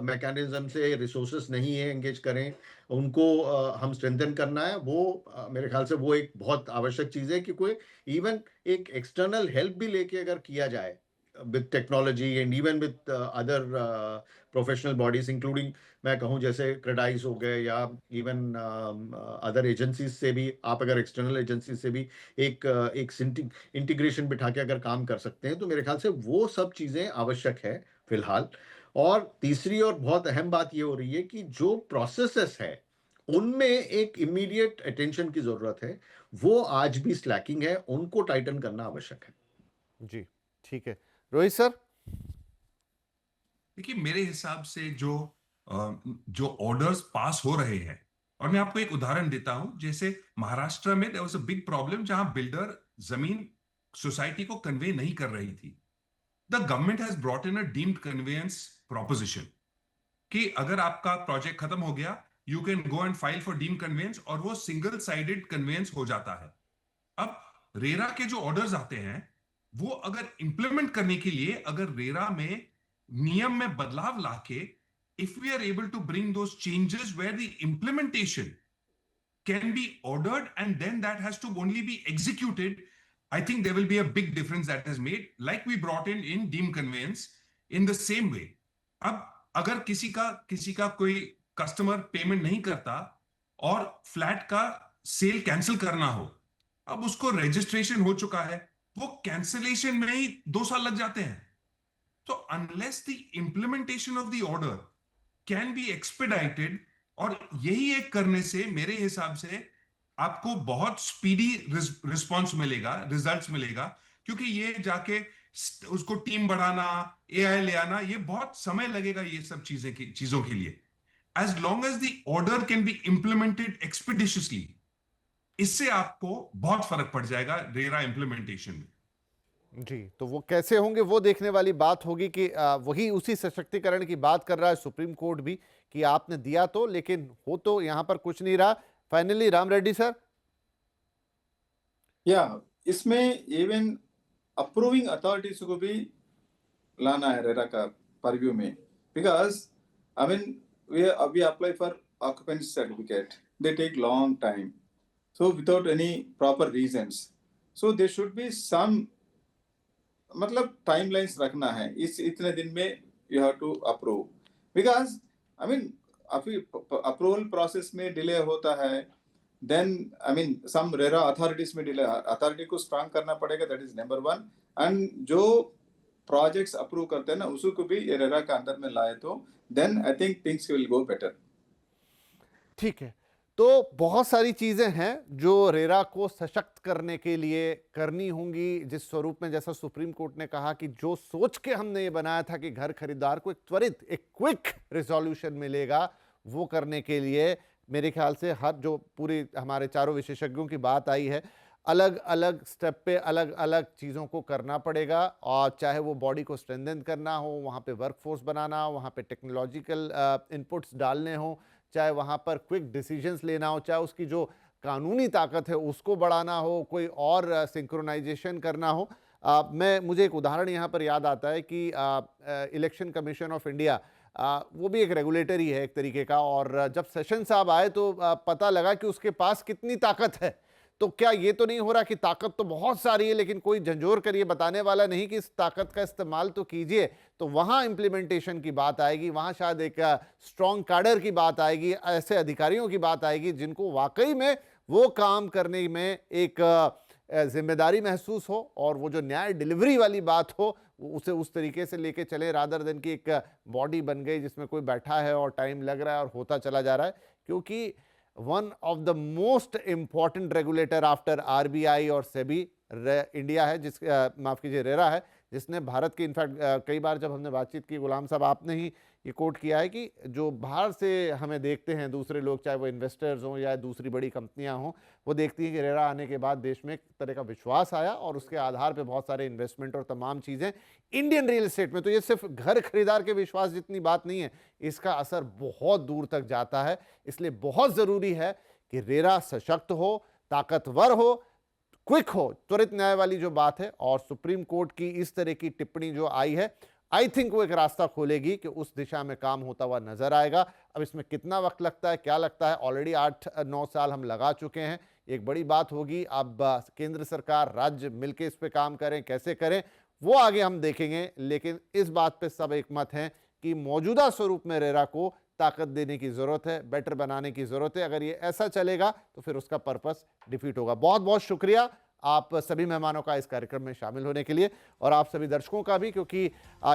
मैकेनिज्म से रिसोर्सेस नहीं है, एंगेज करें उनको, हम स्ट्रेंथन करना है। वो मेरे ख्याल से वो एक बहुत आवश्यक चीज है कि कोई इवन एक एक्सटर्नल हेल्प भी लेके अगर किया जाए with technology and even with other professional bodies, including मैं कहूँ जैसे क्रेडाइस हो गए या इवन अदर एजेंसीज से भी, आप अगर एक्सटर्नल एजेंसी से भी एक इंटीग्रेशन बिठा के अगर काम कर सकते हैं, तो मेरे ख्याल से वो सब चीजें आवश्यक है फिलहाल। और तीसरी और बहुत अहम बात ये हो रही है कि जो प्रोसेसेस है उनमें एक इमीडिएट अटेंशन की जरूरत है, वो आज भी स्लैकिंग है, उनको टाइटन करना आवश्यक है। जी ठीक है। रोहित सर? देखिए, मेरे हिसाब से जो ऑर्डर्स पास हो रहे हैं, और मैं आपको एक उदाहरण देता हूं, जैसे महाराष्ट्र में there was a big problem जहां बिल्डर जमीन सोसाइटी को कन्वे नहीं कर रही थी। The government has brought in a deemed conveyance proposition कि अगर आपका प्रोजेक्ट खत्म हो गया, you can go and file for deemed conveyance, और वो सिंगल साइडेड कन्वेयंस हो जाता है। अब रेरा के जो ऑर्डर्स आते हैं, वो अगर इंप्लीमेंट करने के लिए अगर रेरा में नियम में बदलाव लाके, if we are able to bring those changes where the implementation can be ordered and then that has to only be executed, I think there will be a big difference that is made, like we brought in deemed conveyance in the same way. अब अगर किसी का कोई customer payment नहीं करता और flat का cell cancel करना हो, अब उसको रजिस्ट्रेशन हो चुका है, वो कैंसिलेशन में ही 2 साल लग जाते हैं। तो unless the implementation of the order can be expedited, और यही एक करने से मेरे हिसाब से आपको बहुत स्पीडी रिस्पॉन्स मिलेगा, रिजल्ट्स मिलेगा, क्योंकि ये जाके उसको टीम बढ़ाना, एआई ले आना, ये बहुत समय लगेगा ये सब चीजों के लिए। As long as the order can be implemented expeditiously, इससे आपको बहुत फर्क पड़ जाएगा रेरा इंप्लीमेंटेशन में। जी, तो वो कैसे होंगे वो देखने वाली बात होगी कि वही उसी सशक्तिकरण की बात कर रहा है सुप्रीम कोर्ट भी कि आपने दिया तो, लेकिन हो तो यहां पर कुछ नहीं रहा। फाइनली राम रेड्डी सर, या इसमें इवन अप्रूविंग अथॉरिटीज को भी लाना है रेरा का परव्यू में, because I mean we apply for occupancy certificate, they take long time, so without any proper reasons, so there should be some मतलब टाइमलाइंस रखना है, इस इतने दिन में you have to approve, because I mean approval process में delay होता है, then I mean some RERA authorities में डिले, अथॉरिटी को स्ट्रांग करना पड़ेगा, that is number one. And जो प्रोजेक्ट्स अप्रूव करते हैं ना उसको भी रेरा का अंदर में लाए तो then I think things will go better. ठीक है, तो बहुत सारी चीजें हैं जो रेरा को सशक्त करने के लिए करनी होंगी, जिस स्वरूप में जैसा सुप्रीम कोर्ट ने कहा कि जो सोच के हमने ये बनाया था कि घर खरीदार को एक त्वरित, एक क्विक रिजोल्यूशन मिलेगा, वो करने के लिए मेरे ख्याल से हर जो पूरी हमारे चारों विशेषज्ञों की बात आई है, अलग अलग स्टेप पे अलग अलग चीज़ों को करना पड़ेगा। और चाहे वो बॉडी को स्ट्रेंथन करना हो, वहाँ पे वर्कफोर्स बनाना हो, वहाँ पे टेक्नोलॉजिकल इनपुट्स डालने हो, चाहे वहाँ पर क्विक डिसीजंस लेना हो, चाहे उसकी जो कानूनी ताकत है उसको बढ़ाना हो, कोई और सिंक्रोनाइजेशन करना हो। मुझे एक उदाहरण यहाँ पर याद आता है कि इलेक्शन कमीशन ऑफ इंडिया वो भी एक रेगुलेटर ही है एक तरीके का, और जब सेशन साहब आए तो पता लगा कि उसके पास कितनी ताकत है। तो क्या ये तो नहीं हो रहा कि ताकत तो बहुत सारी है लेकिन कोई झंझोर कर ये बताने वाला नहीं कि इस ताकत का इस्तेमाल तो कीजिए? तो वहाँ इम्प्लीमेंटेशन की बात आएगी, वहाँ शायद एक स्ट्रॉन्ग कैडर की बात आएगी, ऐसे अधिकारियों की बात आएगी जिनको वाकई में वो काम करने में एक जिम्मेदारी महसूस हो, और वो जो न्याय डिलीवरी वाली बात हो उसे उस तरीके से लेके चले, रादर देन की एक बॉडी बन गई जिसमें कोई बैठा है और टाइम लग रहा है और होता चला जा रहा है। क्योंकि one of the most important regulator after RBI और सेबी इंडिया है, माफ कीजिए रेरा है, जिसने भारत के इनफैक्ट कई बार जब हमने बातचीत की, गुलाम साहब आपने ही ये कोट किया है कि जो बाहर से हमें देखते हैं दूसरे लोग, चाहे वो इन्वेस्टर्स हों या दूसरी बड़ी कंपनियां हों, वो देखती हैं कि रेरा आने के बाद देश में एक तरह का विश्वास आया और उसके आधार पे बहुत सारे इन्वेस्टमेंट और तमाम चीज़ें इंडियन रियल एस्टेट में। तो ये सिर्फ घर खरीदार के विश्वास जितनी बात नहीं है, इसका असर बहुत दूर तक जाता है। इसलिए बहुत ज़रूरी है कि रेरा सशक्त हो, ताकतवर हो, क्विक हो, त्वरित न्याय वाली जो बात है। और सुप्रीम कोर्ट की इस तरह की टिप्पणी जो आई है, आई थिंक वो एक रास्ता खोलेगी कि उस दिशा में काम होता हुआ नजर आएगा। अब इसमें कितना वक्त लगता है, क्या लगता है, ऑलरेडी 8-9 साल हम लगा चुके हैं, एक बड़ी बात होगी। अब केंद्र सरकार, राज्य मिलकर इस पे काम करें, कैसे करें वो आगे हम देखेंगे। लेकिन इस बात पे सब एक मत है कि मौजूदा स्वरूप में रेरा को ताकत देने की जरूरत है, बेटर बनाने की जरूरत है। अगर ये ऐसा चलेगा तो फिर उसका पर्पस डिफीट होगा। बहुत बहुत शुक्रिया आप सभी मेहमानों का इस कार्यक्रम में शामिल होने के लिए, और आप सभी दर्शकों का भी, क्योंकि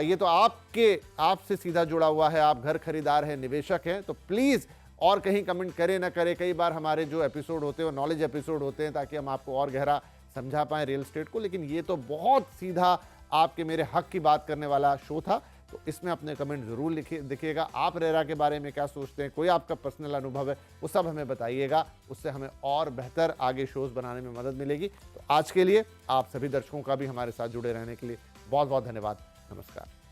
ये तो आपसे सीधा जुड़ा हुआ है। आप घर खरीदार हैं, निवेशक हैं, तो प्लीज़ और कहीं कमेंट करें ना करें। कई बार हमारे जो एपिसोड होते हैं वो नॉलेज एपिसोड होते हैं ताकि हम आपको और गहरा समझा पाएँ रियल एस्टेट को, लेकिन ये तो बहुत सीधा आपके मेरे हक की बात करने वाला शो था। तो इसमें अपने कमेंट जरूर लिखिएगा। आप रेरा के बारे में क्या सोचते हैं, कोई आपका पर्सनल अनुभव है, वो सब हमें बताइएगा। उससे हमें और बेहतर आगे शोज बनाने में मदद मिलेगी। तो आज के लिए आप सभी दर्शकों का भी हमारे साथ जुड़े रहने के लिए बहुत बहुत धन्यवाद। नमस्कार।